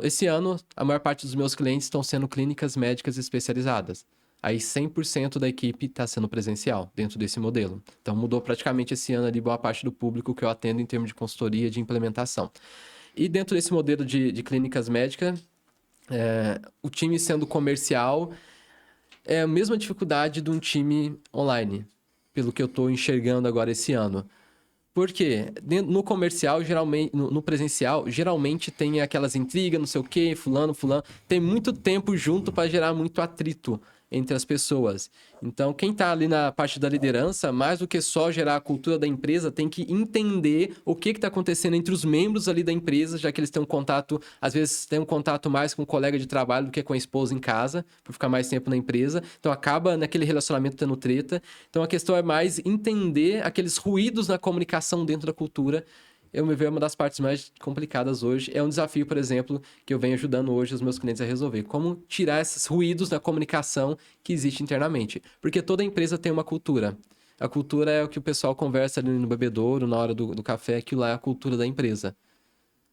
Esse ano, a maior parte dos meus clientes estão sendo clínicas médicas especializadas. Aí 100% da equipe está sendo presencial dentro desse modelo. Então mudou praticamente esse ano ali boa parte do público que eu atendo em termos de consultoria, de implementação. E dentro desse modelo de clínicas médicas, o time sendo comercial é a mesma dificuldade de um time online, pelo que eu estou enxergando agora esse ano. Por quê? No comercial, geralmente, no presencial, geralmente tem aquelas intrigas, não sei o quê, fulano. Tem muito tempo junto para gerar muito atrito. entre as pessoas. Então, quem está ali na parte da liderança, mais do que só gerar a cultura da empresa, tem que entender o que está acontecendo entre os membros ali da empresa, já que eles têm um contato, às vezes têm um contato mais com o colega de trabalho do que com a esposa em casa, por ficar mais tempo na empresa. Então, acaba naquele relacionamento tendo treta. Então, a questão é mais entender aqueles ruídos na comunicação dentro da cultura. Eu me vejo uma das partes mais complicadas hoje. É um desafio, por exemplo, que eu venho ajudando hoje os meus clientes a resolver. Como tirar esses ruídos na comunicação que existe internamente. Porque toda empresa tem uma cultura. A cultura é o que o pessoal conversa ali no bebedouro, na hora do café. Aquilo lá é a cultura da empresa.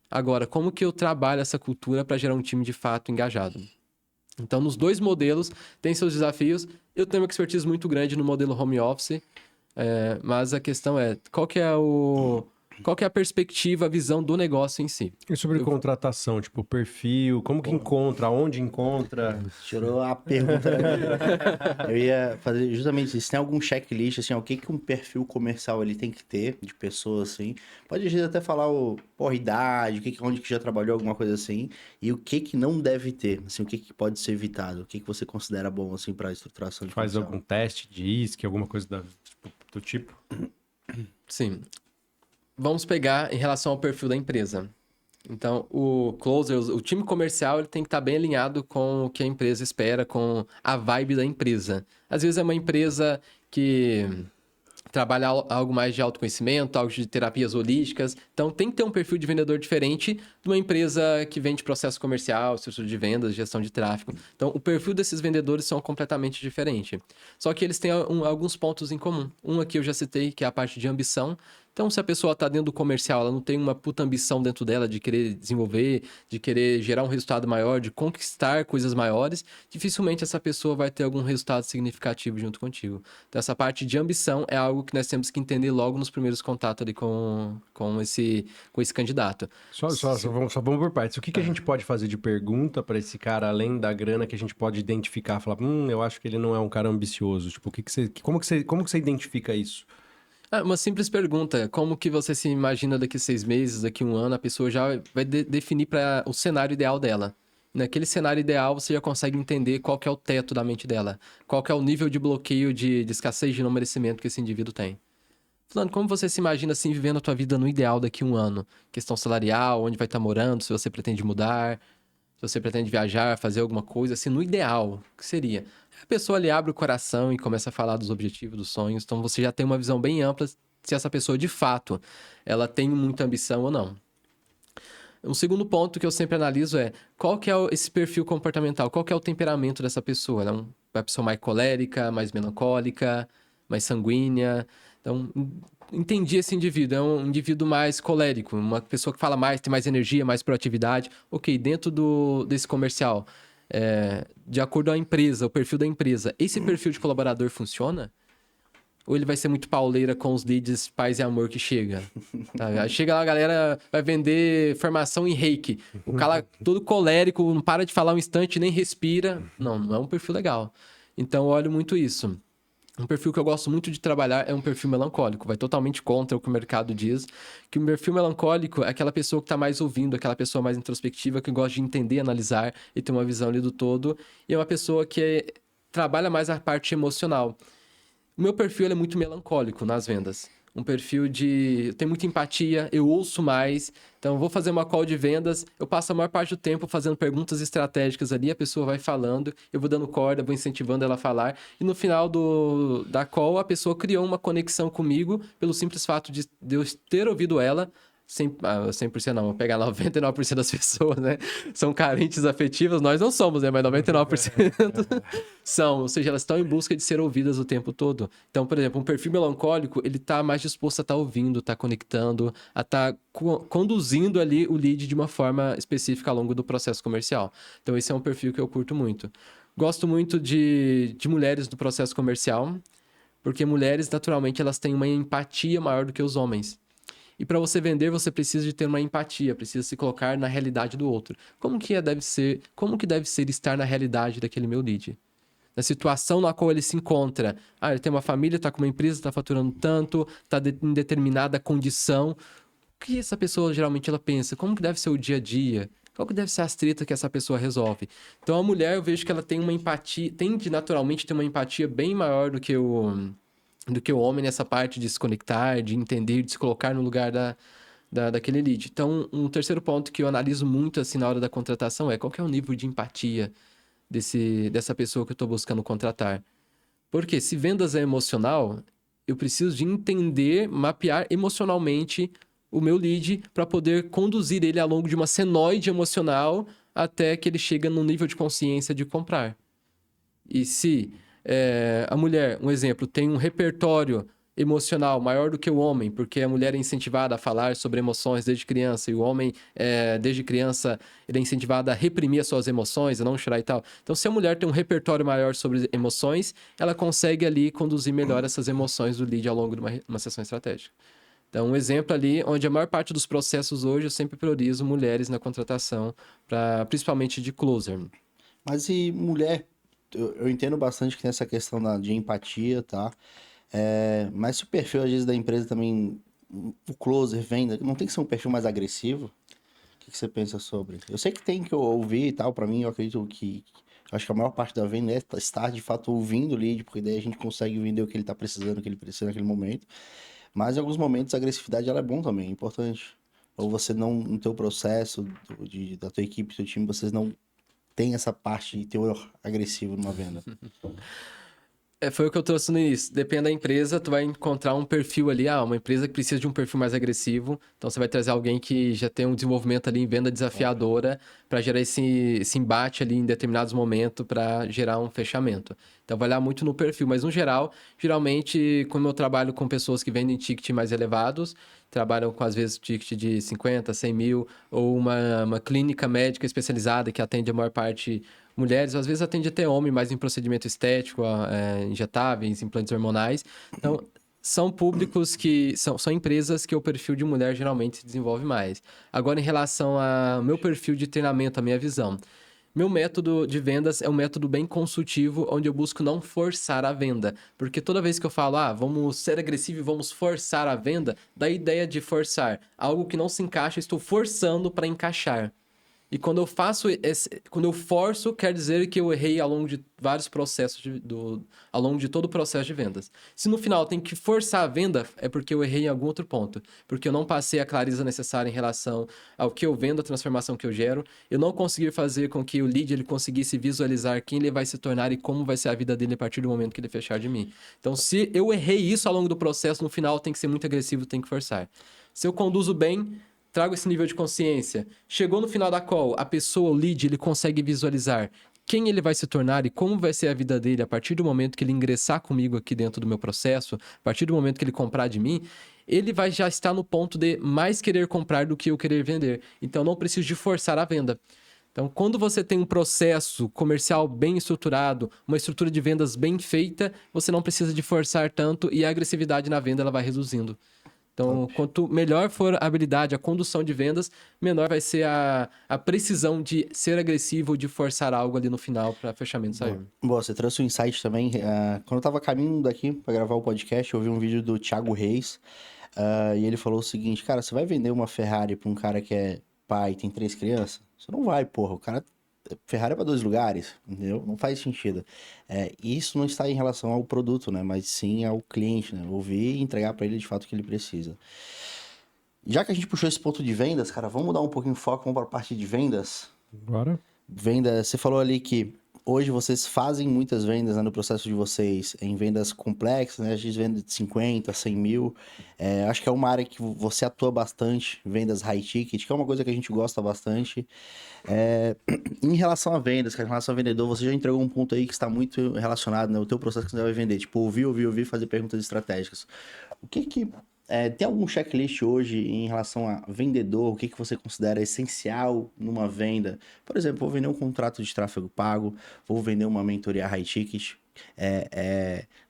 Agora, como que eu trabalho essa cultura para gerar um time de fato engajado? Então, nos dois modelos, tem seus desafios. Eu tenho uma expertise muito grande no modelo home office. Mas a questão é, qual que é a perspectiva, a visão do negócio em si? E sobre contratação, tipo, perfil, como que encontra, onde encontra? Tirou a pergunta. Eu ia fazer justamente isso. Tem algum checklist, assim, o que um perfil comercial ele tem que ter de pessoa, assim? Pode às vezes até falar idade, onde que já trabalhou, alguma coisa assim. E o que não deve ter, assim, o que pode ser evitado? O que você considera bom, assim, para estruturação de Faz comercial? algum teste de isque, alguma coisa do tipo? Sim. Vamos pegar em relação ao perfil da empresa. Então, o closer, o time comercial, ele tem que estar bem alinhado com o que a empresa espera, com a vibe da empresa. Às vezes é uma empresa que trabalha algo mais de autoconhecimento, algo de terapias holísticas. Então, tem que ter um perfil de vendedor diferente de uma empresa que vende processo comercial, estrutura de vendas, gestão de tráfego. Então, o perfil desses vendedores são completamente diferentes. Só que eles têm alguns pontos em comum. Um aqui eu já citei, que é a parte de ambição. Então, se a pessoa está dentro do comercial, ela não tem uma puta ambição dentro dela de querer desenvolver, de querer gerar um resultado maior, de conquistar coisas maiores, dificilmente essa pessoa vai ter algum resultado significativo junto contigo. Então, essa parte de ambição é algo que nós temos que entender logo nos primeiros contatos ali com esse candidato. Só vamos por partes. O que a gente pode fazer de pergunta para esse cara, além da grana, que a gente pode identificar? Falar, eu acho que ele não é um cara ambicioso. Tipo, como que você identifica isso? Uma simples pergunta, como que você se imagina daqui 6 meses, daqui 1 ano, a pessoa já vai definir para o cenário ideal dela. Naquele cenário ideal, você já consegue entender qual que é o teto da mente dela, qual que é o nível de bloqueio de escassez de não merecimento que esse indivíduo tem. Fulano, como você se imagina assim, vivendo a tua vida no ideal daqui 1 ano? Questão salarial, onde vai estar morando, se você pretende mudar, se você pretende viajar, fazer alguma coisa, assim, no ideal, o que seria? A pessoa ali abre o coração e começa a falar dos objetivos, dos sonhos, então você já tem uma visão bem ampla se essa pessoa, de fato, ela tem muita ambição ou não. Um segundo ponto que eu sempre analiso é qual que é esse perfil comportamental, qual que é o temperamento dessa pessoa. Ela é uma pessoa mais colérica, mais melancólica, mais sanguínea. Então, entendi esse indivíduo. É um indivíduo mais colérico, uma pessoa que fala mais, tem mais energia, mais proatividade. Ok, dentro desse comercial, de acordo com a empresa, o perfil da empresa, esse perfil de colaborador funciona? Ou ele vai ser muito pauleira com os leads paz e amor que chega? Tá? Aí chega lá, a galera vai vender formação em reiki. O cara todo colérico, não para de falar um instante, nem respira. Não é um perfil legal. Então, eu olho muito isso. Um perfil que eu gosto muito de trabalhar é um perfil melancólico. Vai totalmente contra o que o mercado diz. Que o perfil melancólico é aquela pessoa que está mais ouvindo, aquela pessoa mais introspectiva, que gosta de entender, analisar e ter uma visão ali do todo. E é uma pessoa que trabalha mais a parte emocional. O meu perfil é muito melancólico nas vendas. Um perfil eu tenho muita empatia, eu ouço mais. Então, eu vou fazer uma call de vendas, eu passo a maior parte do tempo fazendo perguntas estratégicas ali, a pessoa vai falando, eu vou dando corda, vou incentivando ela a falar. E no final da call, a pessoa criou uma conexão comigo pelo simples fato de eu ter ouvido ela. 100% não, vou pegar 99% das pessoas, né? São carentes afetivas, nós não somos, né? Mas 99% são, ou seja, elas estão em busca de ser ouvidas o tempo todo. Então, por exemplo, um perfil melancólico, ele tá mais disposto a estar ouvindo, tá conectando, a estar conduzindo ali o lead de uma forma específica ao longo do processo comercial. Então, esse é um perfil que eu curto muito. Gosto muito de mulheres do processo comercial, porque mulheres, naturalmente, elas têm uma empatia maior do que os homens. E para você vender, você precisa de ter uma empatia, precisa se colocar na realidade do outro. Como que deve ser estar na realidade daquele meu lead? Na situação na qual ele se encontra. Ele tem uma família, está com uma empresa, está faturando tanto, está em determinada condição. O que essa pessoa geralmente ela pensa? Como que deve ser o dia a dia? Qual que deve ser as tretas que essa pessoa resolve? Então, a mulher, eu vejo que ela tem uma empatia, tende naturalmente a ter uma empatia bem maior do que o homem nessa parte de se conectar, de entender, de se colocar no lugar daquele lead. Então, um terceiro ponto que eu analiso muito assim na hora da contratação é qual que é o nível de empatia dessa pessoa que eu estou buscando contratar. Porque se vendas é emocional, eu preciso de entender, mapear emocionalmente o meu lead para poder conduzir ele ao longo de uma senoide emocional até que ele chegue no nível de consciência de comprar. E se a mulher, um exemplo, tem um repertório emocional maior do que o homem, porque a mulher é incentivada a falar sobre emoções desde criança e o homem, desde criança, ele é incentivado a reprimir as suas emoções, a não chorar e tal. Então, se a mulher tem um repertório maior sobre emoções, ela consegue ali conduzir melhor essas emoções do lead ao longo de uma sessão estratégica. Então, um exemplo ali, onde a maior parte dos processos hoje, eu sempre priorizo mulheres na contratação, principalmente de closer. Mas e mulher, eu entendo bastante que tem essa questão de empatia, tá? Mas se o perfil, às vezes, da empresa também, o closer, venda, não tem que ser um perfil mais agressivo? O que você pensa sobre? Eu sei que tem que ouvir e tal, pra mim, eu acredito que... Acho que a maior parte da venda é estar, de fato, ouvindo o lead, porque daí a gente consegue vender o que ele tá precisando, o que ele precisa naquele momento. Mas, em alguns momentos, a agressividade, ela é bom também, é importante. Ou você não, no teu processo, da tua equipe, do teu time, vocês não têm essa parte de teor agressivo numa venda. Foi o que eu trouxe no início. Depende da empresa, tu vai encontrar um perfil ali, uma empresa que precisa de um perfil mais agressivo. Então você vai trazer alguém que já tem um desenvolvimento ali em venda desafiadora para gerar esse embate ali em determinados momentos para gerar um fechamento. Então vai olhar muito no perfil, mas no geral, geralmente, como eu trabalho com pessoas que vendem ticket mais elevados, trabalham com às vezes ticket de 50, 100 mil, ou uma clínica médica especializada que atende a maior parte mulheres, às vezes atende até homem, mais em procedimento estético, injetáveis, implantes hormonais. Então, são públicos que... São empresas que o perfil de mulher geralmente se desenvolve mais. Agora, em relação ao meu perfil de treinamento, a minha visão. Meu método de vendas é um método bem consultivo, onde eu busco não forçar a venda. Porque toda vez que eu falo, vamos ser agressivo e vamos forçar a venda, dá a ideia de forçar. Algo que não se encaixa, estou forçando para encaixar. E quando eu forço, quer dizer que eu errei ao longo de vários processos, ao longo de todo o processo de vendas. Se no final tem que forçar a venda, é porque eu errei em algum outro ponto. Porque eu não passei a clareza necessária em relação ao que eu vendo, a transformação que eu gero. Eu não consegui fazer com que o lead ele conseguisse visualizar quem ele vai se tornar e como vai ser a vida dele a partir do momento que ele fechar de mim. Então, se eu errei isso ao longo do processo, no final tem que ser muito agressivo, tem que forçar. Se eu conduzo bem, trago esse nível de consciência. Chegou no final da call, a pessoa, o lead, ele consegue visualizar quem ele vai se tornar e como vai ser a vida dele a partir do momento que ele ingressar comigo aqui dentro do meu processo, a partir do momento que ele comprar de mim, ele vai já estar no ponto de mais querer comprar do que eu querer vender. Então, não preciso de forçar a venda. Então, quando você tem um processo comercial bem estruturado, uma estrutura de vendas bem feita, você não precisa de forçar tanto e a agressividade na venda ela vai reduzindo. Então, quanto melhor for a habilidade, a condução de vendas, menor vai ser a precisão de ser agressivo, de forçar algo ali no final para fechamento sair. Bom, você trouxe um insight também. Quando eu tava caminhando daqui para gravar o podcast, eu vi um vídeo do Thiago Reis. E ele falou o seguinte, cara, você vai vender uma Ferrari para um cara que é pai e tem 3 crianças? Você não vai, porra. O cara... Ferrari é para 2 lugares, entendeu? Não faz sentido. Isso não está em relação ao produto, né? Mas sim ao cliente, né? Ouvir e entregar para ele de fato o que ele precisa. Já que a gente puxou esse ponto de vendas, cara, vamos mudar um pouquinho o foco, vamos para a parte de vendas. Bora. Venda, você falou ali que hoje vocês fazem muitas vendas, né, no processo de vocês, em vendas complexas, né? A gente vende de 50, 100 mil. Acho que é uma área que você atua bastante, vendas high ticket, que é uma coisa que a gente gosta bastante. Em relação a vendas, em relação a vendedor, você já entregou um ponto aí que está muito relacionado, né? O teu processo que você vai vender, tipo, ouvir, fazer perguntas estratégicas. O que tem algum checklist hoje em relação a vendedor? O que você considera essencial numa venda? Por exemplo, vou vender um contrato de tráfego pago, vou vender uma mentoria high ticket,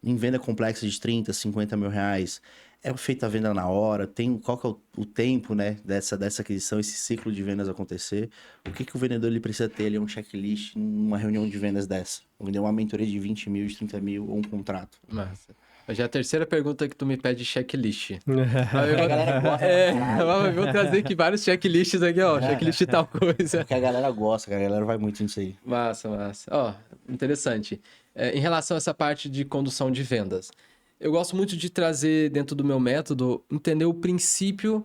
em venda complexa de 30, 50 mil reais, é feita a venda na hora? Qual que é o tempo, né, dessa aquisição, esse ciclo de vendas acontecer? O que o vendedor ele precisa ter ali, um checklist numa reunião de vendas dessa? Vou vender uma mentoria de 20 mil, de 30 mil ou um contrato? Massa. Já é a terceira pergunta que tu me pede checklist. A galera gosta. Eu vou trazer aqui vários checklists aqui, ó. Checklist tal coisa. Porque a galera gosta, a galera vai muito nisso aí. Massa, massa. Ó, interessante. Em relação a essa parte de condução de vendas, eu gosto muito de trazer dentro do meu método, entender o princípio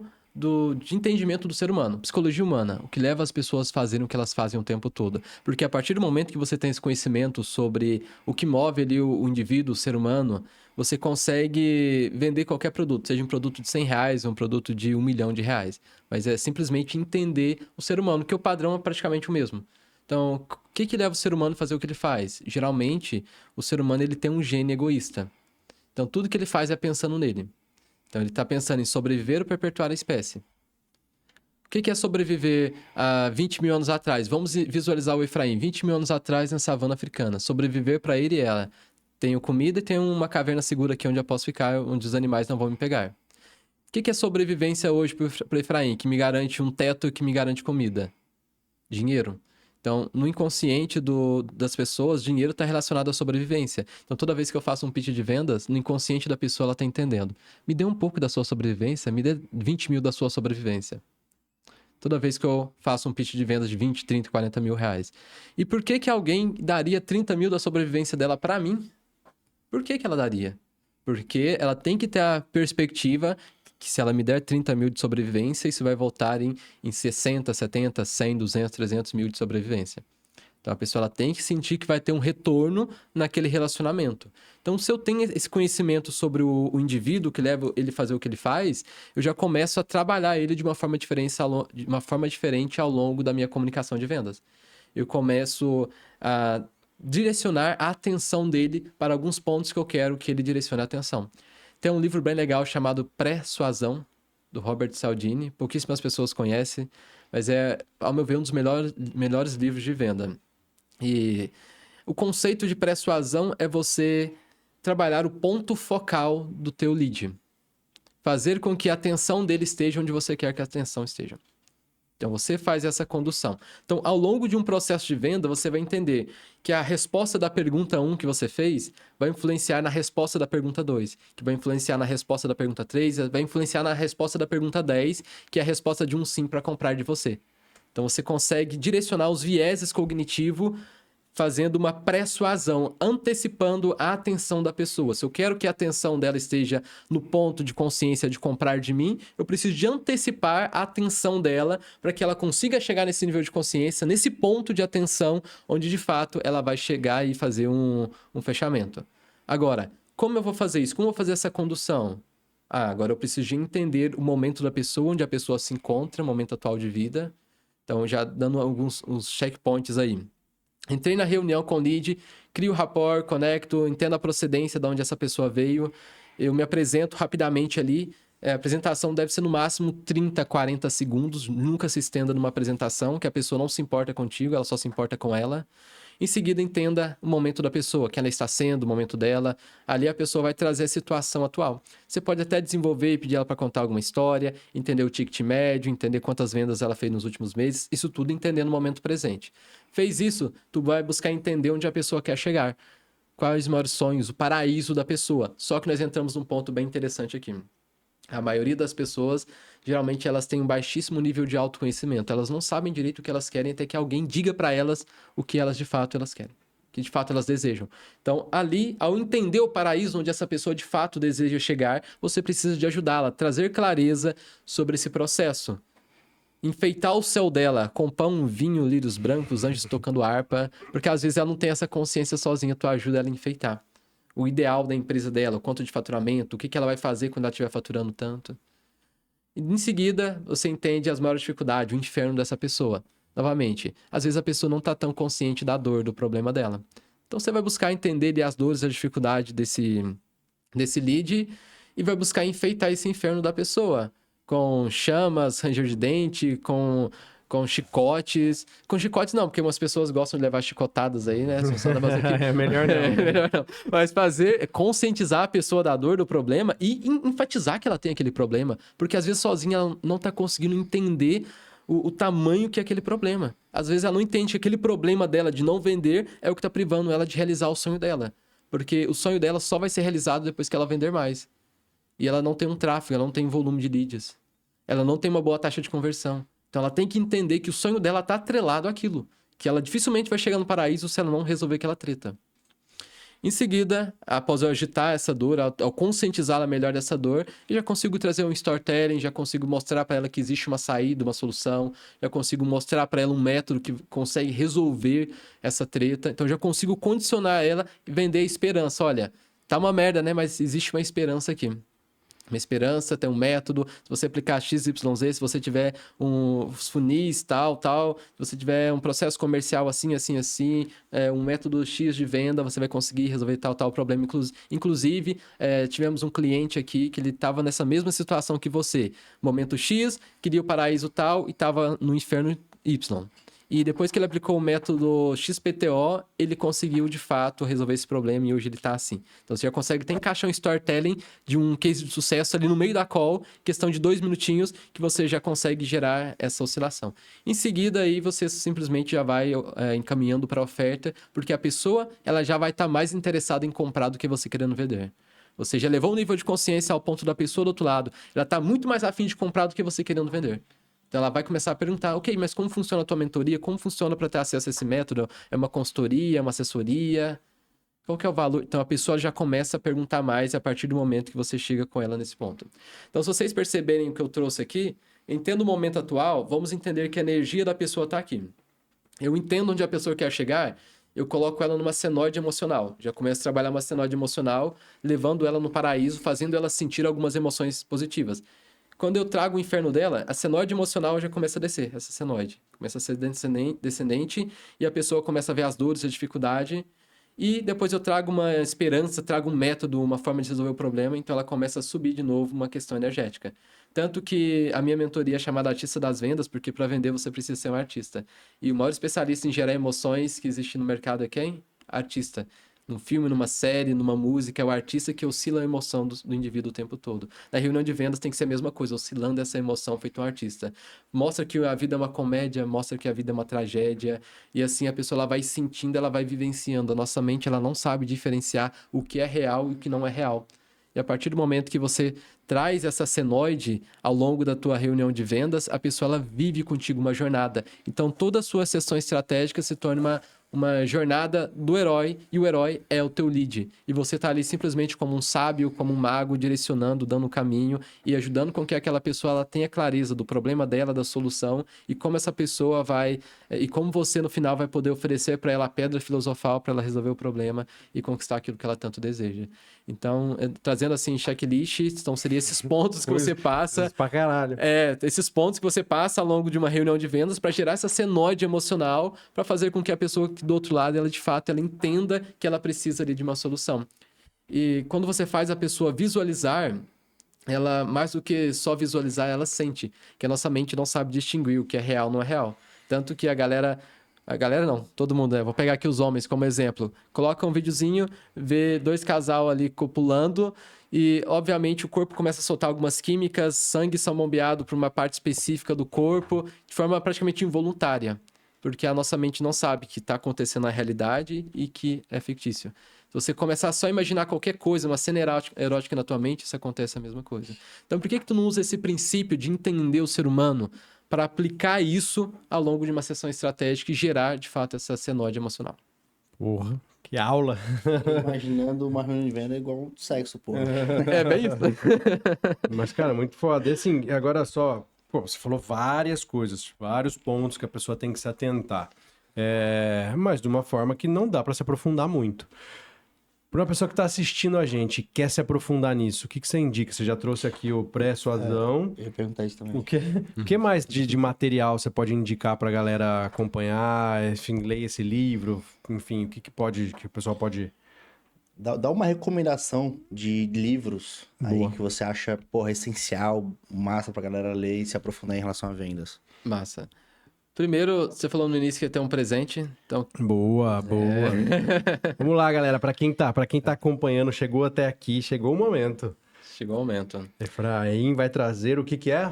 de entendimento do ser humano, psicologia humana, o que leva as pessoas a fazerem o que elas fazem o tempo todo. Porque a partir do momento que você tem esse conhecimento sobre o que move ali o indivíduo, o ser humano, você consegue vender qualquer produto, seja um produto de R$100 ou um produto de R$1 milhão. Mas é simplesmente entender o ser humano, que o padrão é praticamente o mesmo. Então, o que leva o ser humano a fazer o que ele faz? Geralmente, o ser humano ele tem um gene egoísta. Então, tudo que ele faz é pensando nele. Então, ele está pensando em sobreviver ou perpetuar a espécie. O que é sobreviver há 20 mil anos atrás? Vamos visualizar o Efraim, 20 mil anos atrás na savana africana. Sobreviver para ele e ela. Tenho comida e tenho uma caverna segura aqui onde eu posso ficar, onde os animais não vão me pegar. O que é sobrevivência hoje para Efraim? Que me garante um teto e que me garante comida? Dinheiro. Então, no inconsciente das pessoas, dinheiro está relacionado à sobrevivência. Então, toda vez que eu faço um pitch de vendas, no inconsciente da pessoa, ela está entendendo. Me dê um pouco da sua sobrevivência, me dê 20 mil da sua sobrevivência. Toda vez que eu faço um pitch de vendas de 20, 30, 40 mil reais. E por que alguém daria 30 mil da sobrevivência dela para mim? Por que ela daria? Porque ela tem que ter a perspectiva que se ela me der 30 mil de sobrevivência, isso vai voltar em 60, 70, 100, 200, 300 mil de sobrevivência. Então, a pessoa ela tem que sentir que vai ter um retorno naquele relacionamento. Então, se eu tenho esse conhecimento sobre o indivíduo que leva ele a fazer o que ele faz, eu já começo a trabalhar ele de uma forma diferente ao longo da minha comunicação de vendas. Eu começo a direcionar a atenção dele para alguns pontos que eu quero que ele direcione a atenção. Tem um livro bem legal chamado Persuasão, do Robert Cialdini. Pouquíssimas pessoas conhecem, mas é, ao meu ver, um dos melhores livros de venda. E o conceito de persuasão é você trabalhar o ponto focal do teu lead. Fazer com que a atenção dele esteja onde você quer que a atenção esteja. Então, você faz essa condução. Então, ao longo de um processo de venda, você vai entender que a resposta da pergunta 1 que você fez vai influenciar na resposta da pergunta 2, que vai influenciar na resposta da pergunta 3, vai influenciar na resposta da pergunta 10, que é a resposta de um sim para comprar de você. Então, você consegue direcionar os vieses cognitivos fazendo uma persuasão, antecipando a atenção da pessoa. Se eu quero que a atenção dela esteja no ponto de consciência de comprar de mim, eu preciso de antecipar a atenção dela para que ela consiga chegar nesse nível de consciência, nesse ponto de atenção, onde de fato ela vai chegar e fazer um fechamento. Agora, como eu vou fazer isso? Como eu vou fazer essa condução? Agora eu preciso de entender o momento da pessoa, onde a pessoa se encontra, o momento atual de vida. Então, já dando alguns checkpoints aí. Entrei na reunião com o lead, crio o rapport, conecto, entendo a procedência de onde essa pessoa veio. Eu me apresento rapidamente ali. A apresentação deve ser no máximo 30, 40 segundos. Nunca se estenda numa apresentação, que a pessoa não se importa contigo, ela só se importa com ela. Em seguida, entenda o momento da pessoa, que ela está sendo, o momento dela. Ali a pessoa vai trazer a situação atual. Você pode até desenvolver e pedir ela para contar alguma história, entender o ticket médio, entender quantas vendas ela fez nos últimos meses. Isso tudo entendendo o momento presente. Fez isso, tu vai buscar entender onde a pessoa quer chegar. Quais os maiores sonhos, o paraíso da pessoa. Só que nós entramos num ponto bem interessante aqui. A maioria das pessoas, geralmente, elas têm um baixíssimo nível de autoconhecimento. Elas não sabem direito o que elas querem até que alguém diga para elas o que elas de fato elas querem. O que de fato elas desejam. Então, ali, ao entender o paraíso onde essa pessoa de fato deseja chegar, você precisa de ajudá-la, trazer clareza sobre esse processo. Enfeitar o céu dela com pão, vinho, lírios brancos, anjos tocando harpa, porque às vezes ela não tem essa consciência sozinha, tu ajuda ela a enfeitar. O ideal da empresa dela, o quanto de faturamento, o que ela vai fazer quando ela estiver faturando tanto. E em seguida, você entende as maiores dificuldades, o inferno dessa pessoa. Novamente, às vezes a pessoa não está tão consciente da dor, do problema dela. Então você vai buscar entender as dores, a dificuldade desse lead e vai buscar enfeitar esse inferno da pessoa. Com chamas, ranger de dente, com chicotes. Com chicotes não, porque umas pessoas gostam de levar chicotadas aí, né? É melhor não. Melhor não. Mas conscientizar a pessoa da dor, do problema e enfatizar que ela tem aquele problema. Porque às vezes sozinha ela não tá conseguindo entender o tamanho que é aquele problema. Às vezes ela não entende que aquele problema dela de não vender é o que tá privando ela de realizar o sonho dela. Porque o sonho dela só vai ser realizado depois que ela vender mais. E ela não tem um tráfego, ela não tem um volume de leads. Ela não tem uma boa taxa de conversão. Então ela tem que entender que o sonho dela está atrelado àquilo. Que ela dificilmente vai chegar no paraíso se ela não resolver aquela treta. Em seguida, após eu agitar essa dor, ao conscientizá-la melhor dessa dor, eu já consigo trazer um storytelling, já consigo mostrar para ela que existe uma saída, uma solução, já consigo mostrar para ela um método que consegue resolver essa treta. Então, já consigo condicionar ela e vender a esperança. Olha, tá uma merda, né? Mas existe uma esperança aqui. Uma esperança, tem um método, se você aplicar XYZ, se você tiver uns funis, tal, se você tiver um processo comercial assim, um método X de venda, você vai conseguir resolver tal problema. Inclusive, tivemos um cliente aqui que ele estava nessa mesma situação que você. Momento X, queria o paraíso tal e estava no inferno Y. E depois que ele aplicou o método XPTO, ele conseguiu, de fato, resolver esse problema e hoje ele está assim. Então, você já consegue até encaixar um storytelling de um case de sucesso ali no meio da call, questão de 2 minutinhos, que você já consegue gerar essa oscilação. Em seguida, aí, você simplesmente já vai encaminhando para a oferta, porque a pessoa ela já vai estar mais interessada em comprar do que você querendo vender. Você já levou o nível de consciência ao ponto da pessoa do outro lado. Ela está muito mais afim de comprar do que você querendo vender. Então, ela vai começar a perguntar, ok, mas como funciona a tua mentoria? Como funciona para ter acesso a esse método? É uma consultoria, uma assessoria? Qual que é o valor? Então, a pessoa já começa a perguntar mais a partir do momento que você chega com ela nesse ponto. Então, se vocês perceberem o que eu trouxe aqui, entendo o momento atual, vamos entender que a energia da pessoa está aqui. Eu entendo onde a pessoa quer chegar, eu coloco ela numa senoide emocional. Já começo a trabalhar uma senoide emocional, levando ela no paraíso, fazendo ela sentir algumas emoções positivas. Quando eu trago o inferno dela, a senoide emocional já começa a descer, essa senoide. Começa a ser descendente e a pessoa começa a ver as dores, a dificuldade. E depois eu trago uma esperança, trago um método, uma forma de resolver o problema. Então ela começa a subir de novo uma questão energética. Tanto que a minha mentoria é chamada Artista das Vendas, porque para vender você precisa ser um artista. E o maior especialista em gerar emoções que existe no mercado é quem? Artista. Num filme, numa série, numa música, é o artista que oscila a emoção do indivíduo o tempo todo. Na reunião de vendas tem que ser a mesma coisa, oscilando essa emoção feito um artista. Mostra que a vida é uma comédia, mostra que a vida é uma tragédia, e assim a pessoa ela vai sentindo, ela vai vivenciando. A nossa mente ela não sabe diferenciar o que é real e o que não é real. E a partir do momento que você traz essa senoide ao longo da tua reunião de vendas, a pessoa ela vive contigo uma jornada. Então, toda a sua sessão estratégica se torna uma jornada do herói, e o herói é o teu lead. E você está ali simplesmente como um sábio, como um mago, direcionando, dando o caminho e ajudando com que aquela pessoa ela tenha clareza do problema dela, da solução, e como essa pessoa vai... E como você, no final, vai poder oferecer para ela a pedra filosofal para ela resolver o problema e conquistar aquilo que ela tanto deseja. Então, trazendo assim, checklist, então seriam esses pontos que você passa... Pra caralho. Esses pontos que você passa ao longo de uma reunião de vendas para gerar essa senoide emocional, para fazer com que a pessoa do outro lado, ela de fato, ela entenda que ela precisa ali de uma solução. E quando você faz a pessoa visualizar, ela, mais do que só visualizar, ela sente que a nossa mente não sabe distinguir o que é real não é real. Tanto que a galera não, todo mundo, né? Vou pegar aqui os homens como exemplo. Coloca um videozinho, vê 2 casal ali copulando e, obviamente, o corpo começa a soltar algumas químicas, sangue são bombeado para uma parte específica do corpo, de forma praticamente involuntária. Porque a nossa mente não sabe que está acontecendo na realidade e que é fictício. Se você começar só a imaginar qualquer coisa, uma cena erótica na tua mente, isso acontece a mesma coisa. Então, por que tu não usa esse princípio de entender o ser humano para aplicar isso ao longo de uma sessão estratégica e gerar, de fato, essa senoide emocional? Porra, que aula. Imaginando uma reunião de venda é igual um sexo, pô. É bem isso. Mas, cara, muito foda. E assim, agora só... Pô, você falou várias coisas, vários pontos que a pessoa tem que se atentar. Mas de uma forma que não dá para se aprofundar muito. Para uma pessoa que está assistindo a gente e quer se aprofundar nisso, o que você indica? Você já trouxe aqui o pré-suadão. Eu ia perguntar isso também. O que mais de material você pode indicar para a galera acompanhar? Enfim, ler esse livro? Enfim, o que o pessoal pode... Dá uma recomendação de livros aí que você acha, porra, essencial, massa pra galera ler e se aprofundar em relação a vendas. Massa. Primeiro, você falou no início que ia ter um presente, então... Boa. Vamos lá, galera. Para quem tá acompanhando, chegou até aqui, chegou o momento. Chegou o momento. Efraim vai trazer o que é?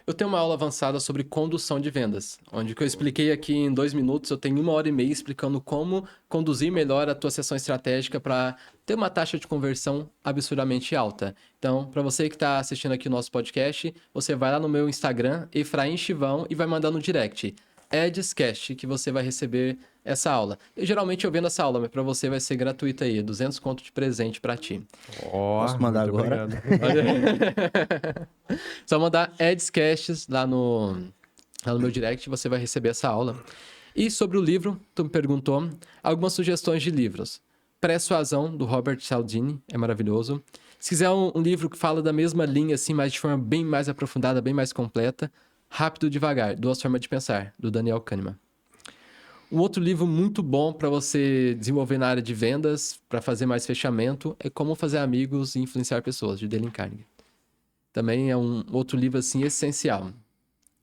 Eu tenho uma aula avançada sobre condução de vendas, onde que eu expliquei aqui em 2 minutos, eu tenho 1h30 explicando como conduzir melhor a tua sessão estratégica para ter uma taxa de conversão absurdamente alta. Então, para você que está assistindo aqui o nosso podcast, você vai lá no meu Instagram, Efraim Chivão, e vai mandar no direct Edscast, que você vai receber essa aula. Geralmente eu vendo essa aula, mas para você vai ser gratuita aí, 200 conto de presente para ti. Posso mandar muito agora? obrigado. Só mandar Edscasts lá no meu direct, você vai receber essa aula. E sobre o livro, tu me perguntou algumas sugestões de livros. Persuasão, do Robert Cialdini, é maravilhoso. Se quiser um livro que fala da mesma linha, assim, mas de forma bem mais aprofundada, bem mais completa, Rápido e Devagar, Duas Formas de Pensar, do Daniel Kahneman. Um outro livro muito bom para você desenvolver na área de vendas, para fazer mais fechamento, é Como Fazer Amigos e Influenciar Pessoas, de Dale Carnegie. Também é um outro livro, assim, essencial.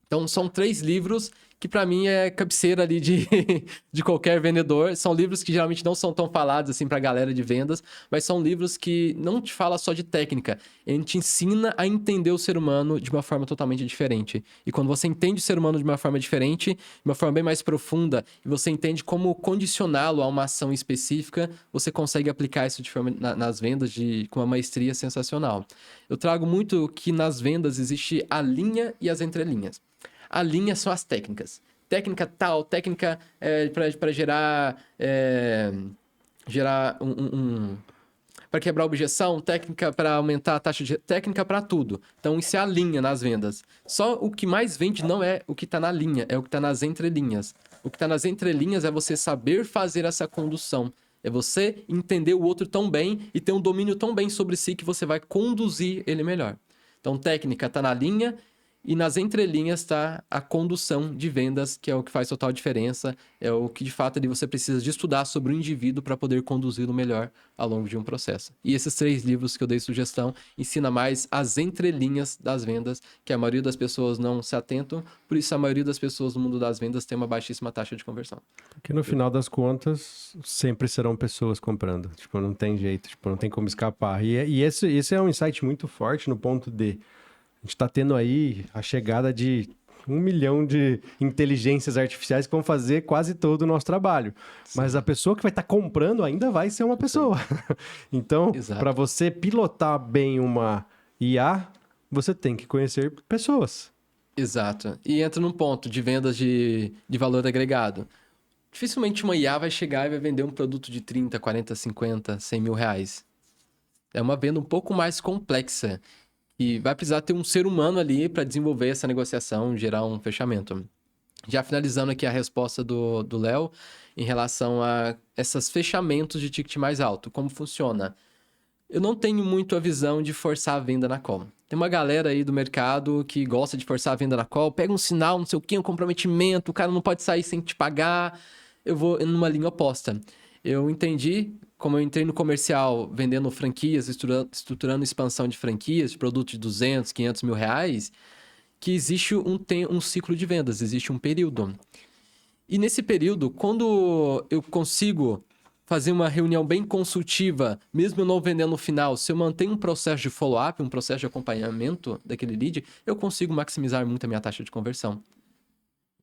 Então, são 3 livros que, para mim, é cabeceira ali de qualquer vendedor. São livros que geralmente não são tão falados, assim, para a galera de vendas, mas são livros que não te fala só de técnica. Ele te ensina a entender o ser humano de uma forma totalmente diferente. E quando você entende o ser humano de uma forma diferente, de uma forma bem mais profunda, e você entende como condicioná-lo a uma ação específica, você consegue aplicar isso de forma, nas vendas com uma maestria sensacional. Eu trago muito que nas vendas existe a linha e as entrelinhas. A linha são as técnicas. Técnica tal, técnica para gerar para quebrar a objeção, técnica para aumentar a taxa de... Técnica para tudo. Então, isso é a linha nas vendas. Só o que mais vende não é o que está na linha, é o que está nas entrelinhas. O que está nas entrelinhas é você saber fazer essa condução. É você entender o outro tão bem e ter um domínio tão bem sobre si que você vai conduzir ele melhor. Então, técnica está na linha e nas entrelinhas está a condução de vendas, que é o que faz total diferença. É o que, de fato, ali você precisa de estudar sobre o indivíduo para poder conduzi-lo melhor ao longo de um processo. E esses 3 livros que eu dei sugestão ensina mais as entrelinhas das vendas, que a maioria das pessoas não se atentam. Por isso, a maioria das pessoas no mundo das vendas tem uma baixíssima taxa de conversão. Porque no final das contas, sempre serão pessoas comprando. Tipo, não tem jeito, tipo, não tem como escapar. E esse é um insight muito forte no ponto de... A gente está tendo aí a chegada de 1 milhão de inteligências artificiais que vão fazer quase todo o nosso trabalho. Sim. Mas a pessoa que vai estar comprando ainda vai ser uma pessoa. Então, para você pilotar bem uma IA, você tem que conhecer pessoas. Exato. E entra num ponto de vendas de valor agregado. Dificilmente uma IA vai chegar e vai vender um produto de 30, 40, 50, 100 mil reais. É uma venda um pouco mais complexa. E vai precisar ter um ser humano ali para desenvolver essa negociação, gerar um fechamento. Já finalizando aqui a resposta do Léo em relação a esses fechamentos de ticket mais alto. Como funciona? Eu não tenho muito a visão de forçar a venda na call. Tem uma galera aí do mercado que gosta de forçar a venda na call. Pega um sinal, não sei o que, um comprometimento, o cara não pode sair sem te pagar. Eu vou numa linha oposta. Eu entendi, como eu entrei no comercial vendendo franquias, estruturando expansão de franquias, de produtos de 200, 500 mil reais, que existe um ciclo de vendas, existe um período. E nesse período, quando eu consigo fazer uma reunião bem consultiva, mesmo eu não vendendo no final, se eu mantenho um processo de follow-up, um processo de acompanhamento daquele lead, eu consigo maximizar muito a minha taxa de conversão.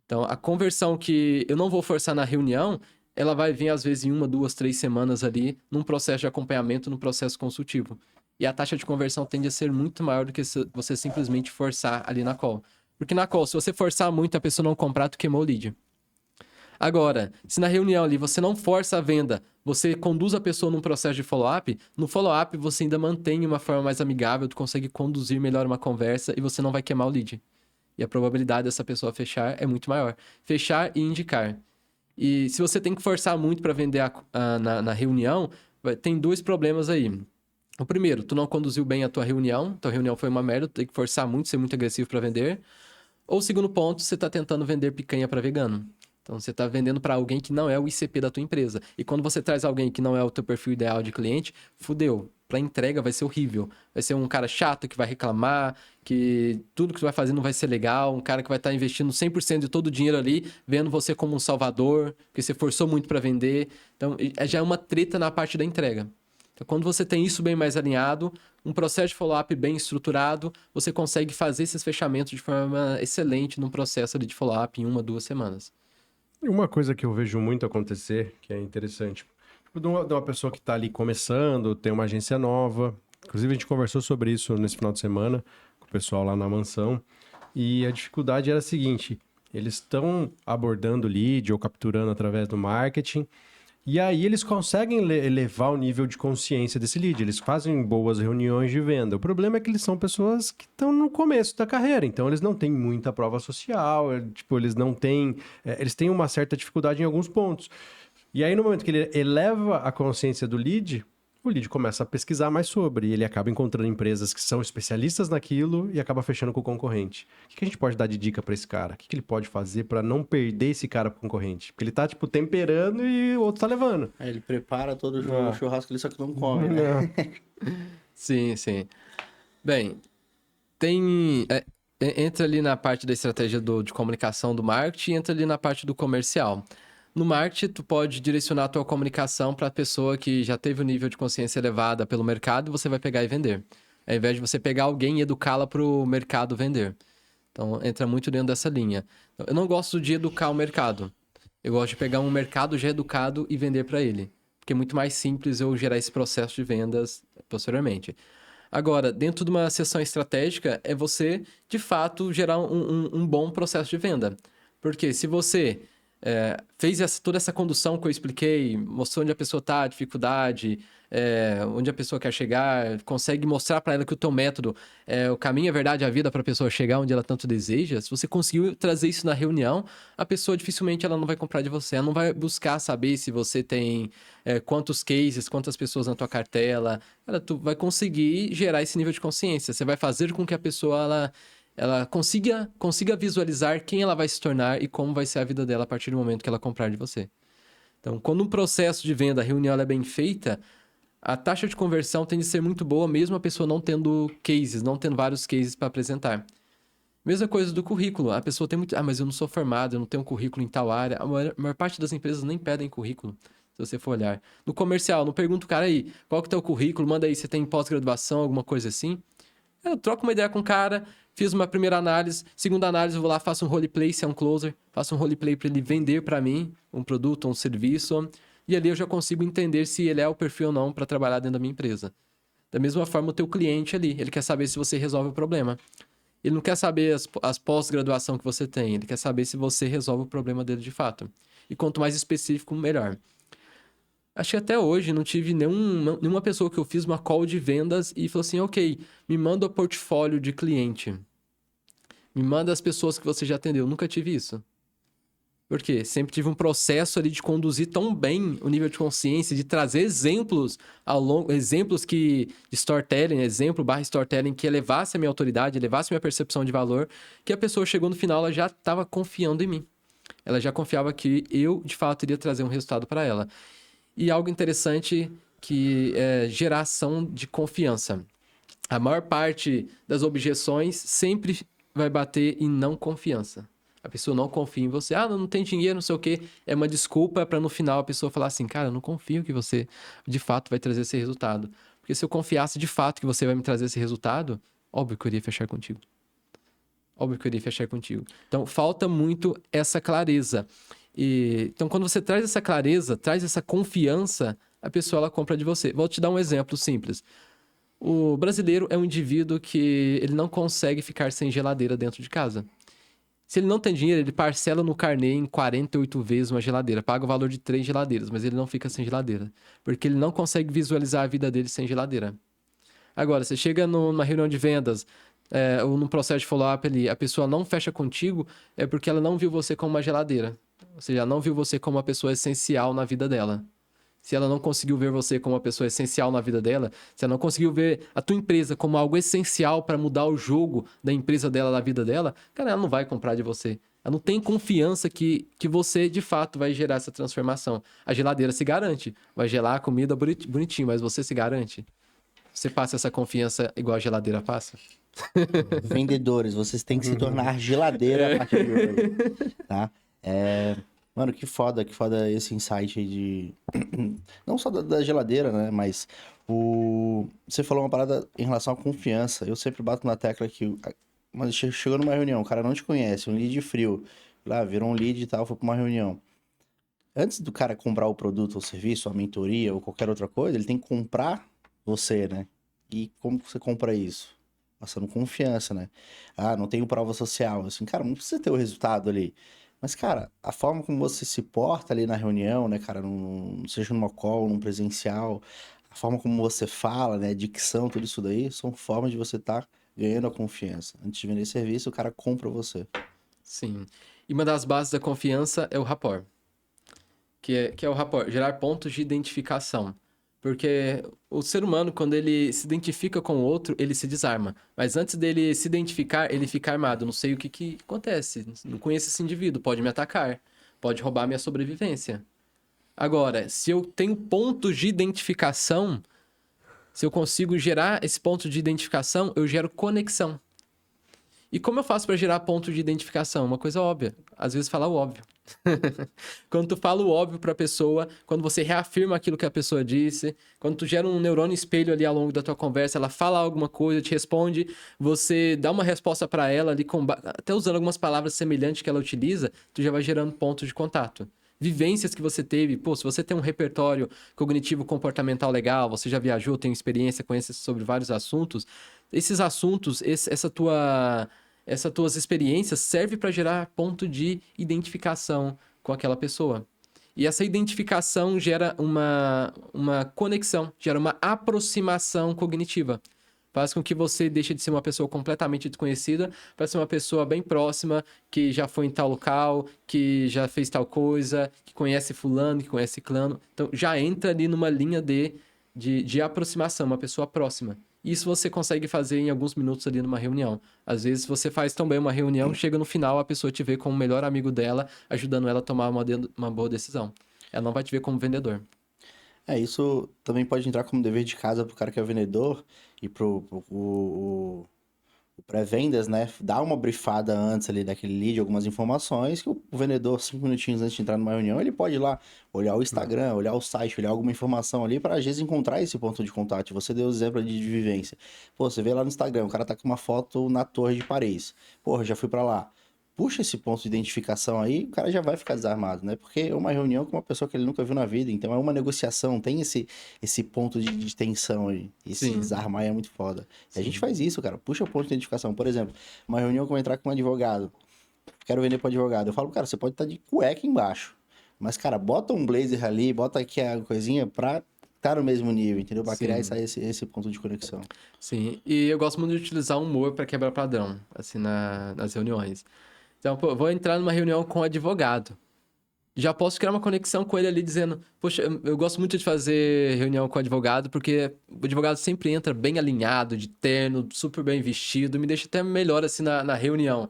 Então, a conversão que eu não vou forçar na reunião, ela vai vir, às vezes, em 1, 2, 3 semanas ali, num processo de acompanhamento, num processo consultivo. E a taxa de conversão tende a ser muito maior do que se você simplesmente forçar ali na call. Porque na call, se você forçar muito, a pessoa não comprar, tu queimou o lead. Agora, se na reunião ali você não força a venda, você conduz a pessoa num processo de follow-up, no follow-up você ainda mantém uma forma mais amigável, tu consegue conduzir melhor uma conversa e você não vai queimar o lead. E a probabilidade dessa pessoa fechar é muito maior. Fechar e indicar. E se você tem que forçar muito para vender na reunião, tem 2 problemas aí. O primeiro, tu não conduziu bem a tua reunião foi uma merda, tu tem que forçar muito, ser muito agressivo para vender. Ou o segundo ponto, você está tentando vender picanha para vegano. Então, você está vendendo para alguém que não é o ICP da tua empresa. E quando você traz alguém que não é o teu perfil ideal de cliente, fudeu. Para entrega vai ser horrível. Vai ser um cara chato que vai reclamar, que tudo que tu vai fazer não vai ser legal, um cara que vai estar investindo 100% de todo o dinheiro ali, vendo você como um salvador, porque você forçou muito para vender. Então, já é uma treta na parte da entrega. Então, quando você tem isso bem mais alinhado, um processo de follow-up bem estruturado, você consegue fazer esses fechamentos de forma excelente num processo ali de follow-up em 1, 2 semanas. E uma coisa que eu vejo muito acontecer, que é interessante, tipo, de uma pessoa que está ali começando, tem uma agência nova, inclusive a gente conversou sobre isso nesse final de semana com o pessoal lá na mansão, e a dificuldade era a seguinte, eles estão abordando lead ou capturando através do marketing, e aí eles conseguem elevar o nível de consciência desse lead, eles fazem boas reuniões de venda. O problema é que eles são pessoas que estão no começo da carreira, então eles não têm muita prova social, tipo, eles não têm... eles têm uma certa dificuldade em alguns pontos. E aí no momento que ele eleva a consciência do lead, o lead começa a pesquisar mais sobre, e ele acaba encontrando empresas que são especialistas naquilo e acaba fechando com o concorrente. O que a gente pode dar de dica para esse cara? O que ele pode fazer para não perder esse cara pro concorrente? Porque ele tá, tipo, temperando e o outro tá levando. Aí ele prepara todo o churrasco ali, só que não come, né? Sim, sim. Bem, entra ali na parte da estratégia de comunicação do marketing e entra ali na parte do comercial. No marketing, tu pode direcionar a tua comunicação para a pessoa que já teve o nível de consciência elevada pelo mercado e você vai pegar e vender. Ao invés de você pegar alguém e educá-la para o mercado vender. Então, entra muito dentro dessa linha. Eu não gosto de educar o mercado. Eu gosto de pegar um mercado já educado e vender para ele. Porque é muito mais simples eu gerar esse processo de vendas posteriormente. Agora, dentro de uma sessão estratégica, é você, de fato, gerar um bom processo de venda. Porque se você fez toda essa condução que eu expliquei, mostrou onde a pessoa está, a dificuldade, onde a pessoa quer chegar, consegue mostrar para ela que o teu método é o caminho, a verdade, a vida para a pessoa chegar onde ela tanto deseja. Se você conseguiu trazer isso na reunião, a pessoa dificilmente ela não vai comprar de você, ela não vai buscar saber se você tem quantos cases, quantas pessoas na tua cartela. Tu vai conseguir gerar esse nível de consciência. Você vai fazer com que a pessoa ela consiga visualizar quem ela vai se tornar e como vai ser a vida dela a partir do momento que ela comprar de você. Então, quando um processo de venda, a reunião é bem feita, a taxa de conversão tende a ser muito boa, mesmo a pessoa não tendo cases, não tendo vários cases para apresentar. Mesma coisa do currículo. A pessoa tem muito... mas eu não sou formado, eu não tenho um currículo em tal área. A maior parte das empresas nem pedem currículo, se você for olhar. No comercial, não pergunta o cara aí, qual que é o teu currículo? Manda aí, você tem pós-graduação, alguma coisa assim? Eu troco uma ideia com o cara, fiz uma primeira análise, segunda análise eu vou lá, faço um roleplay, se é um closer, faço um roleplay para ele vender para mim um produto, um serviço, e ali eu já consigo entender se ele é o perfil ou não para trabalhar dentro da minha empresa. Da mesma forma, o teu cliente ali, ele quer saber se você resolve o problema. Ele não quer saber as pós-graduação que você tem, ele quer saber se você resolve o problema dele de fato. E quanto mais específico, melhor. Acho que até hoje não tive nenhuma pessoa que eu fiz uma call de vendas e falou assim, ok, me manda o portfólio de cliente. Me manda as pessoas que você já atendeu. Nunca tive isso. Por quê? Sempre tive um processo ali de conduzir tão bem o nível de consciência, de trazer exemplos exemplos de storytelling, storytelling que elevasse a minha autoridade, elevasse a minha percepção de valor, que a pessoa chegou no final, ela já estava confiando em mim. Ela já confiava que eu, de fato, iria trazer um resultado para ela. E algo interessante que é geração de confiança. A maior parte das objeções sempre vai bater em não confiança. A pessoa não confia em você. Não tem dinheiro, não sei o quê. É uma desculpa para no final a pessoa falar assim, cara, eu não confio que você de fato vai trazer esse resultado. Porque se eu confiasse de fato que você vai me trazer esse resultado, óbvio que eu iria fechar contigo. Óbvio que eu iria fechar contigo. Então, falta muito essa clareza. Então, quando você traz essa clareza, traz essa confiança, a pessoa ela compra de você. Vou te dar um exemplo simples. O brasileiro é um indivíduo que ele não consegue ficar sem geladeira dentro de casa. Se ele não tem dinheiro, ele parcela no carnê em 48 vezes uma geladeira. Paga o valor de 3 geladeiras, mas ele não fica sem geladeira. Porque ele não consegue visualizar a vida dele sem geladeira. Agora, você chega numa reunião de vendas... ou num processo de follow-up ali, a pessoa não fecha contigo, é porque ela não viu você como uma geladeira. Ou seja, ela não viu você como uma pessoa essencial na vida dela. Se ela não conseguiu ver você como uma pessoa essencial na vida dela, se ela não conseguiu ver a tua empresa como algo essencial para mudar o jogo da empresa dela na vida dela, cara, ela não vai comprar de você. Ela não tem confiança que você, de fato, vai gerar essa transformação. A geladeira se garante. Vai gelar a comida bonitinho, mas você se garante? Você passa essa confiança igual a geladeira passa? Vendedores, vocês têm que se tornar geladeira a partir de hoje, tá? Mano, que foda esse insight aí de... Não só da geladeira, né? Mas Você falou uma parada em relação à confiança. Eu sempre bato na tecla que... Mas chegou numa reunião, o cara não te conhece, um lead frio. Lá, virou um lead e tal, foi pra uma reunião. Antes do cara comprar o produto ou serviço, a mentoria ou qualquer outra coisa, ele tem que comprar você, né? E como que você compra isso? Passando confiança, né? Ah, não tenho prova social. Assim, cara, não precisa ter o resultado ali. Mas, cara, a forma como você se porta ali na reunião, né, cara, seja numa call, num presencial, a forma como você fala, né, dicção, tudo isso daí, são formas de você estar ganhando a confiança. Antes de vender serviço, o cara compra você. Sim. E uma das bases da confiança é o rapport. Que é o rapport, gerar pontos de identificação. Porque o ser humano, quando ele se identifica com o outro, ele se desarma. Mas antes dele se identificar, ele fica armado. Não sei o que acontece. Não conheço esse indivíduo. Pode me atacar. Pode roubar minha sobrevivência. Agora, se eu tenho pontos de identificação, se eu consigo gerar esse ponto de identificação, eu gero conexão. E como eu faço para gerar ponto de identificação? Uma coisa óbvia. Às vezes falar o óbvio. Quando tu fala o óbvio para a pessoa, quando você reafirma aquilo que a pessoa disse, quando tu gera um neurônio espelho ali ao longo da tua conversa, ela fala alguma coisa, te responde, você dá uma resposta para ela ali, até usando algumas palavras semelhantes que ela utiliza, tu já vai gerando pontos de contato. Vivências que você teve, pô, se você tem um repertório cognitivo comportamental legal, você já viajou, tem experiência, conhece sobre vários assuntos, esses assuntos, essas tuas experiências servem para gerar ponto de identificação com aquela pessoa. E essa identificação gera uma conexão, gera uma aproximação cognitiva. Faz com que você deixe de ser uma pessoa completamente desconhecida para ser uma pessoa bem próxima, que já foi em tal local, que já fez tal coisa, que conhece fulano, que conhece ciclano. Então, já entra ali numa linha de aproximação, uma pessoa próxima. Isso você consegue fazer em alguns minutos ali numa reunião. Às vezes você faz tão bem uma reunião, chega no final, a pessoa te vê como o melhor amigo dela, ajudando ela a tomar uma boa decisão. Ela não vai te ver como vendedor. Isso também pode entrar como dever de casa pro cara que é vendedor e o pré-vendas, né? Dá uma brifada antes ali daquele lead, algumas informações que o vendedor, 5 minutinhos antes de entrar numa reunião, ele pode ir lá olhar o Instagram, olhar o site, olhar alguma informação ali para às vezes encontrar esse ponto de contato. Você deu o exemplo de vivência. Pô, você vê lá no Instagram, o cara tá com uma foto na Torre de Paris. Porra, já fui para lá. Puxa esse ponto de identificação aí, o cara já vai ficar desarmado, né? Porque é uma reunião com uma pessoa que ele nunca viu na vida, então é uma negociação, tem esse ponto de tensão aí. Esse Sim. desarmar é muito foda. E a gente faz isso, cara. Puxa o ponto de identificação. Por exemplo, uma reunião que eu vou entrar com um advogado. Quero vender para advogado. Eu falo, cara, você pode estar de cueca embaixo. Mas, cara, bota um blazer ali, bota aqui a coisinha pra estar no mesmo nível, entendeu? Pra criar esse ponto de conexão. Sim, e eu gosto muito de utilizar o humor para quebrar padrão, assim, nas reuniões. Então, pô, vou entrar numa reunião com um advogado. Já posso criar uma conexão com ele ali dizendo, poxa, eu gosto muito de fazer reunião com o advogado, porque o advogado sempre entra bem alinhado, de terno, super bem vestido, me deixa até melhor assim na reunião.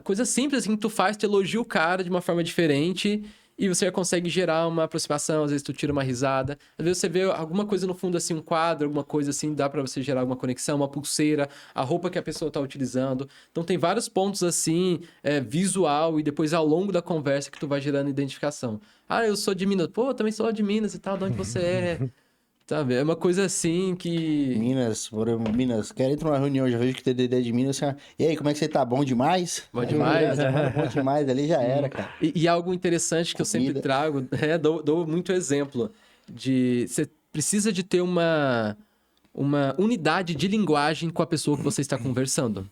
Coisa simples assim que tu faz, tu elogia o cara de uma forma diferente e você consegue gerar uma aproximação, às vezes tu tira uma risada, às vezes você vê alguma coisa no fundo assim, um quadro, alguma coisa assim, dá pra você gerar alguma conexão, uma pulseira, a roupa que a pessoa tá utilizando. Então tem vários pontos assim, visual e depois ao longo da conversa que tu vai gerando identificação. Ah, eu sou de Minas. Pô, eu também sou de Minas e tal, de onde você é? Sabe? É uma coisa assim que... Minas, quero entrar numa reunião, já vejo que tem DD de Minas, assim, e aí, como é que você tá? Bom demais? Bom demais? Bom demais, ali já era, cara. E algo interessante que eu sempre Comida. trago, dou muito exemplo, de você precisa de ter uma unidade de linguagem com a pessoa que você está conversando.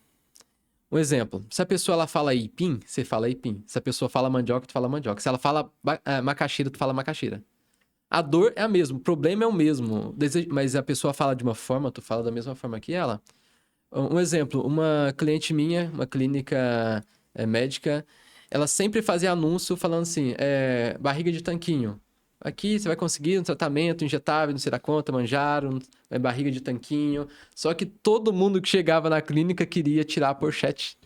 Um exemplo, se a pessoa ela fala ipim, você fala ipim. Se a pessoa fala mandioca, tu fala mandioca. Se ela fala macaxeira, tu fala macaxeira. A dor é a mesma, o problema é o mesmo, mas a pessoa fala de uma forma, tu fala da mesma forma que ela. Um exemplo, uma cliente minha, uma clínica médica, ela sempre fazia anúncio falando assim, barriga de tanquinho. Aqui você vai conseguir um tratamento injetável, não sei da conta, manjaram, barriga de tanquinho. Só que todo mundo que chegava na clínica queria tirar a pochete.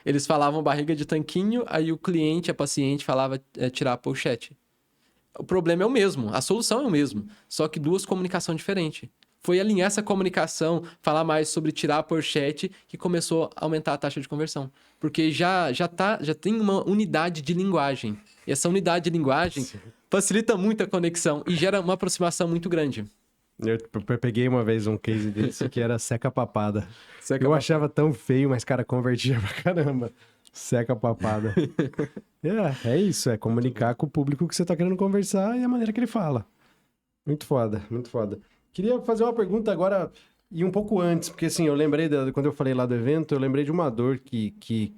Eles falavam barriga de tanquinho, aí o cliente, a paciente, falava tirar a pochete. O problema é o mesmo, a solução é o mesmo, só que duas comunicações diferentes. Foi alinhar essa comunicação, falar mais sobre tirar a pochete, que começou a aumentar a taxa de conversão. Porque já tem uma unidade de linguagem. E essa unidade de linguagem facilita muito a conexão e gera uma aproximação muito grande. Eu peguei uma vez um case desse que era seca papada. Seca Eu papada. achava tão feio, mas, cara, convertia pra caramba. Seca papada. É isso, é comunicar com o público que você tá querendo conversar e a maneira que ele fala. Muito foda, muito foda. Queria fazer uma pergunta agora, e um pouco antes, porque assim, eu lembrei, quando eu falei lá do evento, eu lembrei de uma dor que,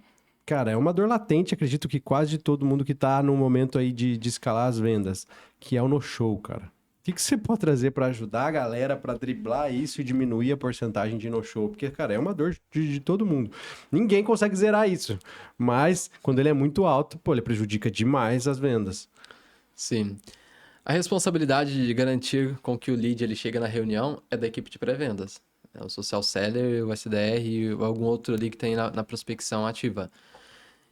cara, é uma dor latente, acredito que quase todo mundo que tá no momento aí de escalar as vendas, que é o no-show, cara. O que você pode trazer pra ajudar a galera pra driblar isso e diminuir a porcentagem de no-show? Porque, cara, é uma dor de todo mundo. Ninguém consegue zerar isso, mas quando ele é muito alto, pô, ele prejudica demais as vendas. Sim. A responsabilidade de garantir com que o lead ele chegue na reunião é da equipe de pré-vendas. É o social seller, o SDR ou algum outro ali que tem na prospecção ativa.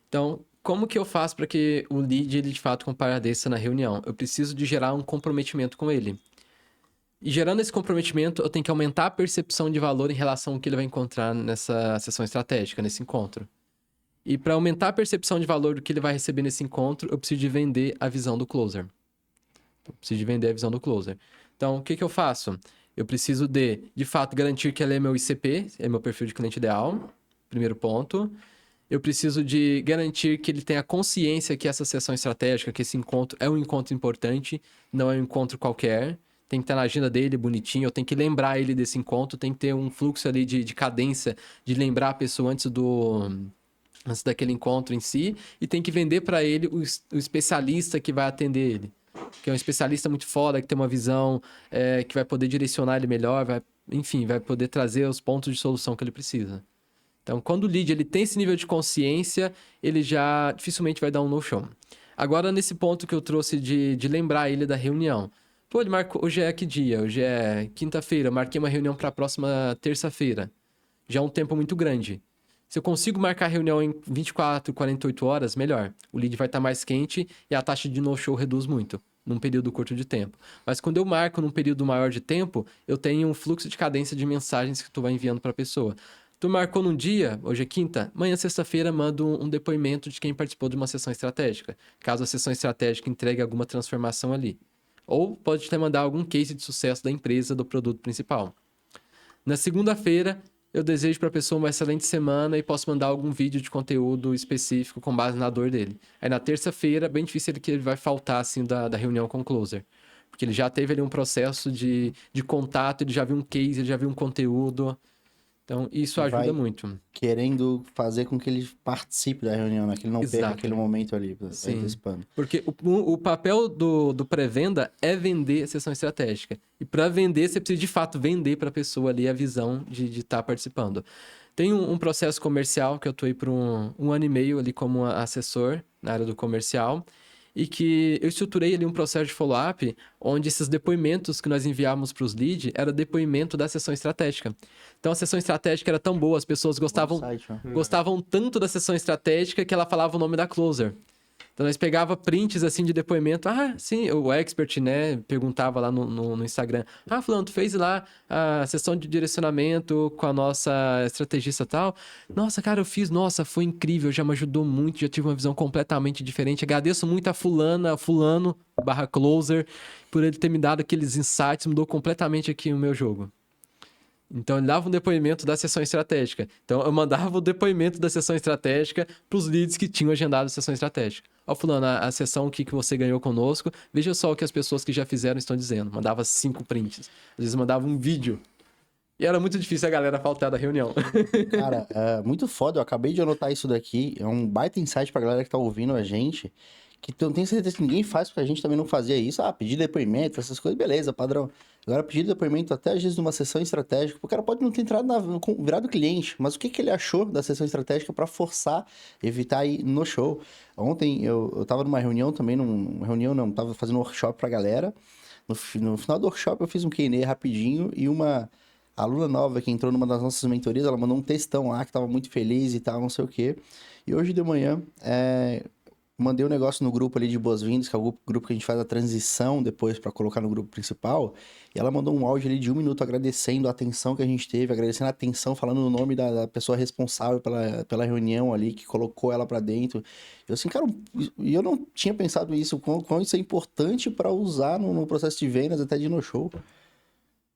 Então, como que eu faço para que o lead ele de fato compareça na reunião? Eu preciso de gerar um comprometimento com ele. E gerando esse comprometimento, eu tenho que aumentar a percepção de valor em relação ao que ele vai encontrar nessa sessão estratégica, nesse encontro. E para aumentar a percepção de valor do que ele vai receber nesse encontro, eu preciso de vender a visão do closer. Eu preciso de vender a visão do closer. Então, o que eu faço? Eu preciso de fato, garantir que ele é meu ICP, é meu perfil de cliente ideal, primeiro ponto. Eu preciso de garantir que ele tenha consciência que essa sessão estratégica, que esse encontro é um encontro importante, não é um encontro qualquer. Tem que estar na agenda dele bonitinho, eu tenho que lembrar ele desse encontro, tem que ter um fluxo ali de cadência, de lembrar a pessoa antes daquele encontro em si, e tem que vender para ele o especialista que vai atender ele. Que é um especialista muito foda, que tem uma visão que vai poder direcionar ele melhor, vai poder trazer os pontos de solução que ele precisa. Então, quando o lead ele tem esse nível de consciência, ele já dificilmente vai dar um no-show. Agora, nesse ponto que eu trouxe de lembrar ele da reunião. Pô, ele marcou, hoje é que dia? Hoje é quinta-feira, eu marquei uma reunião para a próxima terça-feira. Já é um tempo muito grande. Se eu consigo marcar a reunião em 24, 48 horas, melhor. O lead vai estar mais quente e a taxa de no-show reduz muito, num período curto de tempo. Mas quando eu marco num período maior de tempo, eu tenho um fluxo de cadência de mensagens que tu vai enviando para a pessoa. Tu marcou num dia, hoje é quinta, amanhã, sexta-feira, mando um depoimento de quem participou de uma sessão estratégica, caso a sessão estratégica entregue alguma transformação ali. Ou pode até mandar algum case de sucesso da empresa, do produto principal. Na segunda-feira, eu desejo para a pessoa uma excelente semana e posso mandar algum vídeo de conteúdo específico com base na dor dele. Aí na terça-feira, bem difícil que ele vai faltar assim da reunião com o closer. Porque ele já teve ali um processo de contato, ele já viu um case, ele já viu um conteúdo. Então, isso ajuda muito. Querendo fazer com que ele participe da reunião, né? Que ele não perca aquele momento ali, participando. Porque o papel do pré-venda é vender a sessão estratégica. E para vender, você precisa de fato vender para a pessoa ali a visão de estar participando. Tem um processo comercial que eu atuei por um ano e meio ali como assessor na área do comercial. E que eu estruturei ali um processo de follow-up, onde esses depoimentos que nós enviávamos para os leads era depoimento da sessão estratégica. Então, a sessão estratégica era tão boa, as pessoas gostavam tanto da sessão estratégica que ela falava o nome da closer. Então, nós pegava prints, assim, de depoimento. Ah, sim, o expert, né, perguntava lá no Instagram. Ah, fulano, tu fez lá a sessão de direcionamento com a nossa estrategista e tal. Nossa, cara, eu fiz. Nossa, foi incrível, já me ajudou muito, já tive uma visão completamente diferente. Agradeço muito a fulano, /closer, por ele ter me dado aqueles insights, mudou completamente aqui o meu jogo. Então, ele dava um depoimento da sessão estratégica. Então, eu mandava o depoimento da sessão estratégica para os leads que tinham agendado a sessão estratégica. Ó, fulano, a sessão que você ganhou conosco, veja só o que as pessoas que já fizeram estão dizendo. Mandava 5 prints. Às vezes mandava um vídeo. E era muito difícil a galera faltar da reunião. Cara, é muito foda. Eu acabei de anotar isso daqui. É um baita insight pra galera que tá ouvindo a gente. Que eu tenho certeza que ninguém faz, porque a gente também não fazia isso. Ah, pedir depoimento, essas coisas, beleza, padrão. Agora, pedir depoimento até às vezes numa sessão estratégica, o cara pode não ter entrado virado cliente, mas o que ele achou da sessão estratégica para forçar, evitar ir no show. Ontem eu tava numa reunião também, tava fazendo um workshop pra galera. No final do workshop eu fiz um Q&A rapidinho e uma aluna nova que entrou numa das nossas mentorias, ela mandou um textão lá que tava muito feliz e tal, não sei o quê. E hoje de manhã, mandei um negócio no grupo ali de boas-vindas, que é o grupo que a gente faz a transição depois para colocar no grupo principal. E ela mandou um áudio ali de 1 minuto agradecendo a atenção que a gente teve, agradecendo a atenção, falando o nome da pessoa responsável pela reunião ali, que colocou ela para dentro. Eu assim, cara, e eu não tinha pensado isso, quão isso é importante para usar no processo de vendas, até de no show.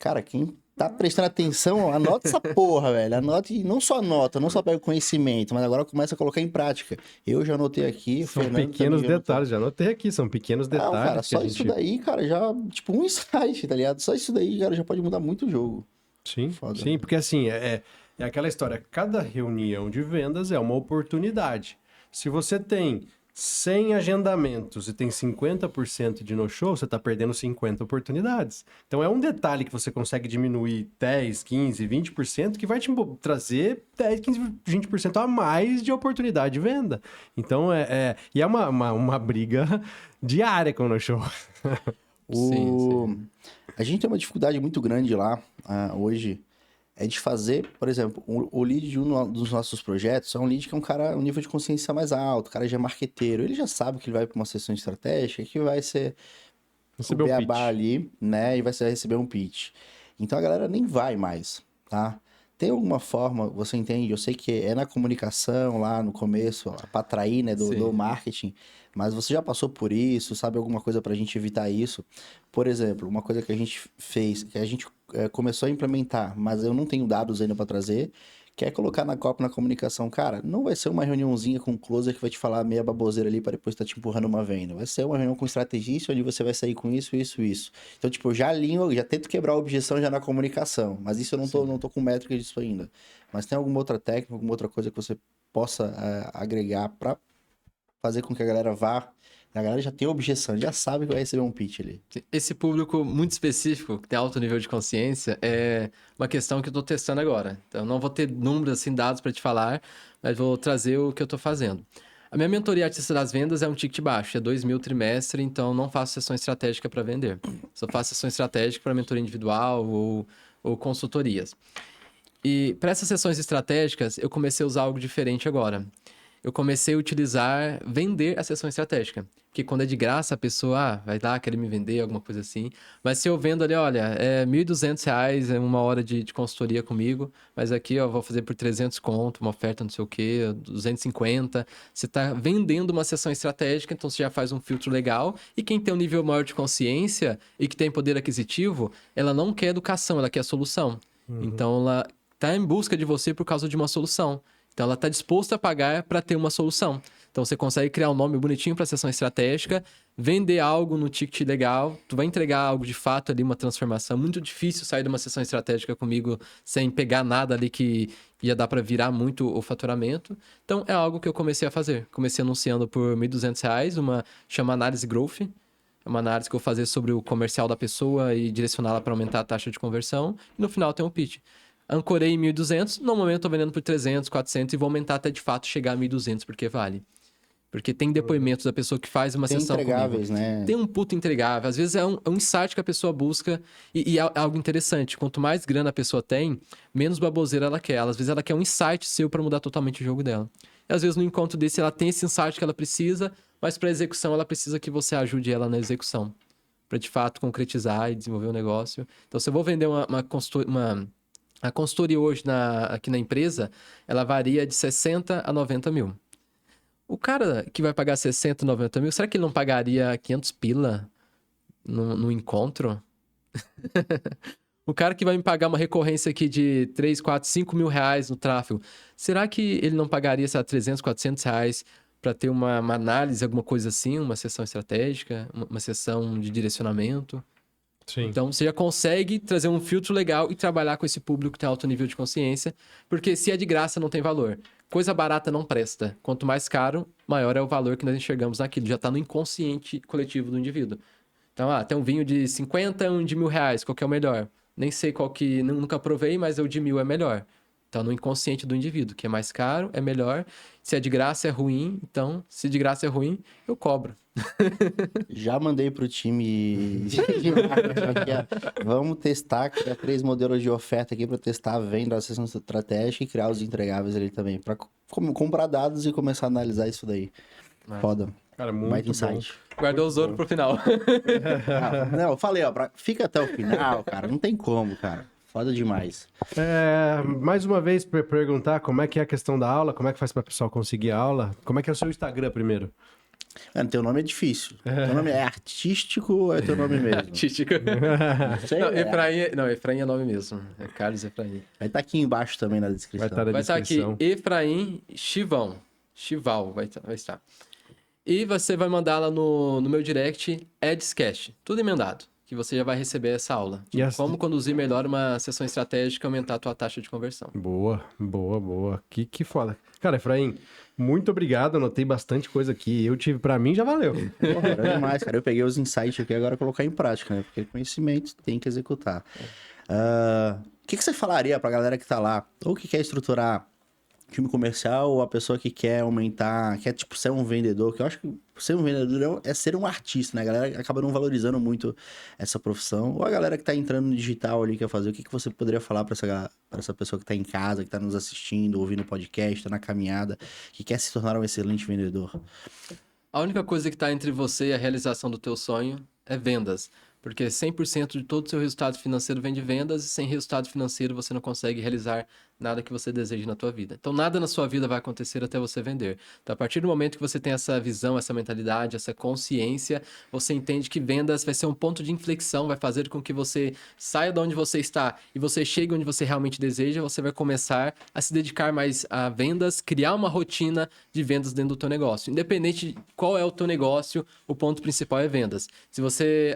Cara, quem tá prestando atenção, anota essa porra, velho. Anote, não só anota, não só pega o conhecimento, mas agora começa a colocar em prática. Eu já anotei aqui, o São Fernando pequenos também já anotou. detalhes, já anotei aqui, são pequenos Não, detalhes cara, que só a isso gente... daí, cara, já, tipo, um insight, tá ligado? Só isso daí, cara, já pode mudar muito o jogo. Sim, Foda. sim, porque assim, é aquela história, cada reunião de vendas é uma oportunidade. Se você tem 100 agendamentos e tem 50% de no-show, você está perdendo 50 oportunidades. Então é um detalhe que você consegue diminuir 10, 15, 20% que vai te trazer 10, 15, 20% a mais de oportunidade de venda. Então e é uma briga diária com o no-show. Sim, sim. A gente tem uma dificuldade muito grande lá, hoje, é de fazer, por exemplo, o lead de dos nossos projetos é um lead que é um cara, um nível de consciência mais alto, o cara já é marqueteiro, ele já sabe que ele vai para uma sessão estratégica, que vai ser o Recebeu o beabá pitch. ali, né, e vai ser receber um pitch. Então a galera nem vai mais, tá? Tem alguma forma, você entende? Eu sei que é na comunicação lá no começo, para atrair, né, do Sim. marketing, mas você já passou por isso, sabe alguma coisa pra gente evitar isso? Por exemplo, uma coisa que a gente fez, que a gente começou a implementar, mas eu não tenho dados ainda para trazer, que é colocar na copa na comunicação, cara, não vai ser uma reuniãozinha com o closer que vai te falar meia baboseira ali para depois estar te empurrando uma venda. Vai ser uma reunião com estrategista onde você vai sair com isso, isso, isso. Então, tipo, eu já alinho, já tento quebrar a objeção já na comunicação, mas isso eu Sim. não tô com métrica disso ainda. Mas tem alguma outra técnica, alguma outra coisa que você possa agregar para fazer com que a galera vá? A galera já tem objeção, já sabe que vai receber um pitch ali. Esse público muito específico, que tem alto nível de consciência, é uma questão que eu estou testando agora. Então, eu não vou ter números, assim, dados para te falar, mas vou trazer o que eu estou fazendo. A minha mentoria Artista das Vendas é um ticket baixo, é 2.000 trimestre, então não faço sessão estratégica para vender. Só faço sessão estratégica para mentoria individual ou consultorias. E para essas sessões estratégicas, eu comecei a usar algo diferente agora. Eu comecei a utilizar, vender a sessão estratégica. Porque quando é de graça, a pessoa vai lá, querer me vender, alguma coisa assim. Mas se eu vendo ali, olha, é R$ 1.200, é uma hora de consultoria comigo, mas aqui, ó, vou fazer por 300 conto, uma oferta não sei o quê, 250. Você está vendendo uma sessão estratégica, então você já faz um filtro legal. E quem tem um nível maior de consciência e que tem poder aquisitivo, ela não quer educação, ela quer solução. Então, ela está em busca de você por causa de uma solução. Então, ela está disposta a pagar para ter uma solução. Então, você consegue criar um nome bonitinho para a sessão estratégica, vender algo no ticket legal, tu vai entregar algo de fato ali, uma transformação. Muito difícil sair de uma sessão estratégica comigo sem pegar nada ali que ia dar para virar muito o faturamento. Então, é algo que eu comecei a fazer. Comecei anunciando por R$ 1.200, chama Análise Growth. É uma análise que eu vou fazer sobre o comercial da pessoa e direcioná-la para aumentar a taxa de conversão. E no final tem um pitch. Ancorei em 1.200, no momento estou vendendo por 300, 400 e vou aumentar até de fato chegar a 1.200, porque vale. Porque tem depoimentos da pessoa que faz uma Tem sessão entregáveis, comigo. né? Tem um puto entregável. Às vezes é um insight que a pessoa busca e é algo interessante. Quanto mais grana a pessoa tem, menos baboseira ela quer. Às vezes ela quer um insight seu para mudar totalmente o jogo dela. E às vezes no encontro desse ela tem esse insight que ela precisa, mas para execução ela precisa que você ajude ela na execução. Para de fato concretizar e desenvolver o negócio. Então se eu vou vender a consultoria hoje aqui na empresa, ela varia de 60 a 90 mil. O cara que vai pagar 60, 90 mil, será que ele não pagaria 500 pila no encontro? O cara que vai me pagar uma recorrência aqui de 3, 4, 5 mil reais no tráfego, será que ele não pagaria, sei lá, 300, 400 reais para ter uma análise, alguma coisa assim, uma sessão estratégica, uma sessão de direcionamento? Sim. Então, você já consegue trazer um filtro legal e trabalhar com esse público que tem alto nível de consciência, porque se é de graça, não tem valor. Coisa barata não presta. Quanto mais caro, maior é o valor que nós enxergamos naquilo. Já está no inconsciente coletivo do indivíduo. Então, tem um vinho de 50 e um de R$ 1.000. Qual que é o melhor? Nem sei qual que... Nunca provei, mas o de 1.000 é melhor. Então, no inconsciente do indivíduo, que é mais caro, é melhor. Se é de graça, é ruim. Então, se de graça é ruim, eu cobro. Já mandei pro time de marketing aqui, ó. Vamos testar, criar 3 modelos de oferta aqui para testar a venda, a sessão estratégica e criar os entregáveis ali também, para comprar dados e começar a analisar isso daí. Massa. Foda. Cara, muito Mais bom. insight. Guardou os ouro pro final. Não, eu falei, ó, fica até o final, cara. Não tem como, cara. Foda demais. Mais uma vez, para perguntar como é que é a questão da aula, como é que faz para o pessoal conseguir a aula? Como é que é o seu Instagram primeiro? Mano, teu nome é difícil. Teu nome é artístico ou é teu nome mesmo? Artístico. Não sei, Não, é. Efraim é nome mesmo. É Carlos Efraim. Vai estar aqui embaixo também na descrição. Vai estar na Vai estar aqui descrição. Efraim Chivão. Chival vai estar. E você vai mandar lá no meu direct Edscast. Tudo emendado. Que você já vai receber essa aula. De como conduzir melhor uma sessão estratégica e aumentar a tua taxa de conversão. Boa, boa, boa. Que foda. Cara, Efraim, muito obrigado. Anotei bastante coisa aqui. Pra mim já valeu. Porra, era demais, cara. Eu peguei os insights aqui agora colocar em prática, né? Porque conhecimento tem que executar. O que você falaria pra galera que tá lá? Ou que quer estruturar time comercial, ou a pessoa que quer aumentar, quer, tipo, ser um vendedor, que eu acho que ser um vendedor é ser um artista, né? A galera acaba não valorizando muito essa profissão. Ou a galera que tá entrando no digital ali, quer fazer, o que você poderia falar pra essa pessoa que tá em casa, que tá nos assistindo, ouvindo o podcast, tá na caminhada, que quer se tornar um excelente vendedor? A única coisa que está entre você e a realização do teu sonho é vendas. Porque 100% de todo o seu resultado financeiro vem de vendas e sem resultado financeiro você não consegue realizar nada que você deseje na tua vida. Então, nada na sua vida vai acontecer até você vender. Então, a partir do momento que você tem essa visão, essa mentalidade, essa consciência, você entende que vendas vai ser um ponto de inflexão, vai fazer com que você saia de onde você está e você chegue onde você realmente deseja, você vai começar a se dedicar mais a vendas, criar uma rotina de vendas dentro do teu negócio. Independente de qual é o teu negócio, o ponto principal é vendas. Se você,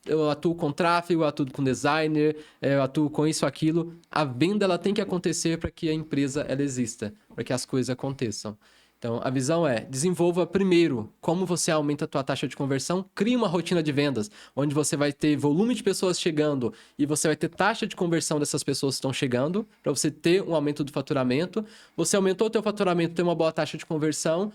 eu atuo com tráfego, eu atuo com designer, eu atuo com isso, aquilo. A venda ela tem que acontecer para que a empresa ela exista, para que as coisas aconteçam. Então, a visão é, desenvolva primeiro como você aumenta a tua taxa de conversão, crie uma rotina de vendas, onde você vai ter volume de pessoas chegando e você vai ter taxa de conversão dessas pessoas que estão chegando, para você ter um aumento do faturamento. Você aumentou o teu faturamento, tem uma boa taxa de conversão.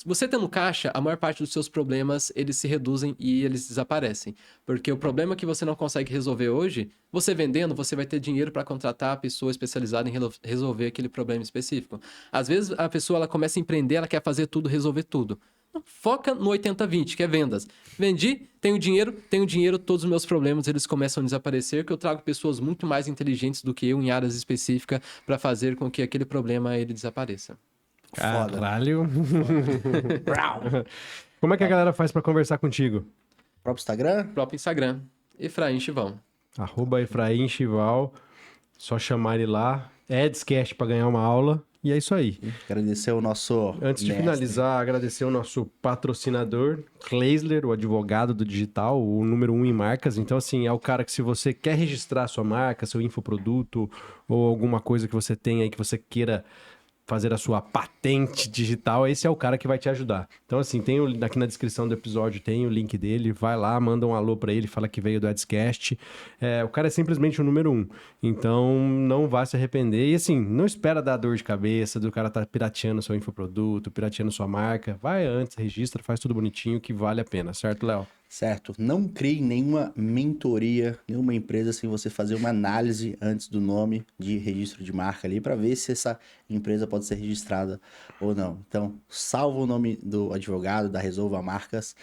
Você tendo caixa, a maior parte dos seus problemas, eles se reduzem e eles desaparecem. Porque o problema que você não consegue resolver hoje, você vendendo, você vai ter dinheiro para contratar a pessoa especializada em resolver aquele problema específico. Às vezes, a pessoa ela começa a empreender, ela quer fazer tudo, resolver tudo. Foca no 80-20, que é vendas. Vendi, tenho dinheiro, todos os meus problemas eles começam a desaparecer, que eu trago pessoas muito mais inteligentes do que eu em áreas específicas para fazer com que aquele problema ele desapareça. Foda. Caralho. Como é que a galera faz pra conversar contigo? Próprio Instagram? Próprio Instagram, Efraim Chivão. @Efraim Chival. Só chamar ele lá. Edscast pra ganhar uma aula. E é isso aí. Agradecer o nosso Antes de mestre. finalizar, agradecer o nosso patrocinador, Kleisler, o advogado do digital, o número 1 em marcas. Então, assim, é o cara que se você quer registrar sua marca, seu infoproduto ou alguma coisa que você tem aí que você queira fazer a sua patente digital, esse é o cara que vai te ajudar. Então, assim, aqui na descrição do episódio tem o link dele, vai lá, manda um alô pra ele, fala que veio do Edscast. O cara é simplesmente o número 1. Então, não vai se arrepender. E, assim, não espera dar dor de cabeça do cara tá pirateando seu infoproduto, pirateando sua marca. Vai antes, registra, faz tudo bonitinho que vale a pena, certo, Léo? Certo. Não crie nenhuma mentoria, nenhuma empresa sem você fazer uma análise antes do nome de registro de marca ali para ver se essa empresa pode ser registrada ou não. Então, salva o nome do advogado, da Resolva Marcas,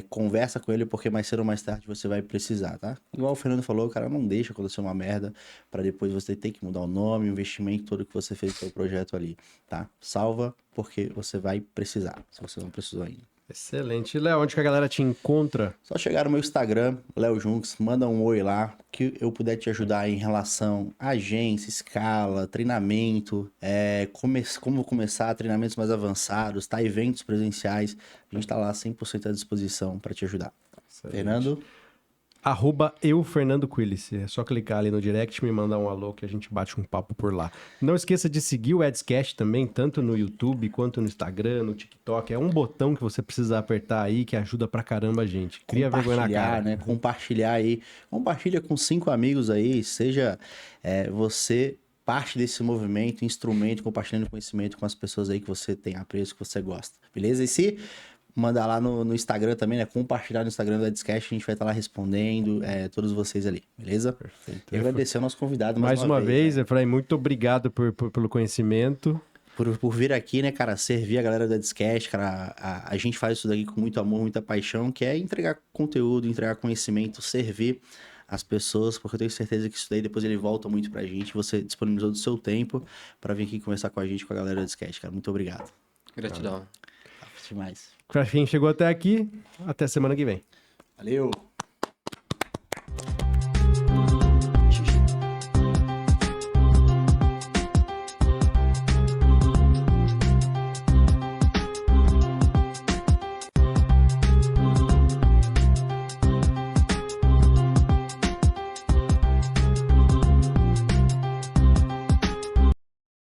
conversa com ele porque mais cedo ou mais tarde você vai precisar, tá? Igual o Fernando falou, o cara não deixa acontecer uma merda para depois você ter que mudar o nome, o investimento todo que você fez no seu projeto ali, tá? Salva porque você vai precisar, se você não precisou ainda. Excelente. Léo, onde que a galera te encontra? Só chegar no meu Instagram, Léo Junks, manda um oi lá, que eu puder te ajudar em relação a agência, escala, treinamento, como começar treinamentos mais avançados, tá? Eventos presenciais, a gente tá lá 100% à disposição para te ajudar. Excelente. Fernando? @Fernando Quillis. É só clicar ali no direct, me mandar um alô que a gente bate um papo por lá. Não esqueça de seguir o Edscast também, tanto no YouTube quanto no Instagram, no TikTok. É um botão que você precisa apertar aí que ajuda pra caramba a gente. Cria vergonha na cara. Né? Compartilhar aí. Compartilha com 5 amigos aí, seja você parte desse movimento, instrumento, compartilhando conhecimento com as pessoas aí que você tem apreço, que você gosta. Beleza? E se mandar lá no Instagram também, né? Compartilhar no Instagram do Edscast, a gente vai estar lá respondendo todos vocês ali, beleza? Perfeito. E agradecer ao nosso convidado mais uma vez, né? Efraim, muito obrigado pelo conhecimento. Por vir aqui, né, cara, servir a galera do Edscast, cara, a gente faz isso daqui com muito amor, muita paixão, que é entregar conteúdo, entregar conhecimento, servir as pessoas, porque eu tenho certeza que isso daí depois ele volta muito pra gente, você disponibilizou do seu tempo pra vir aqui conversar com a gente, com a galera do Edscast, cara, muito obrigado. Gratidão. demais. Pra quem chegou até aqui, até semana que vem. Valeu!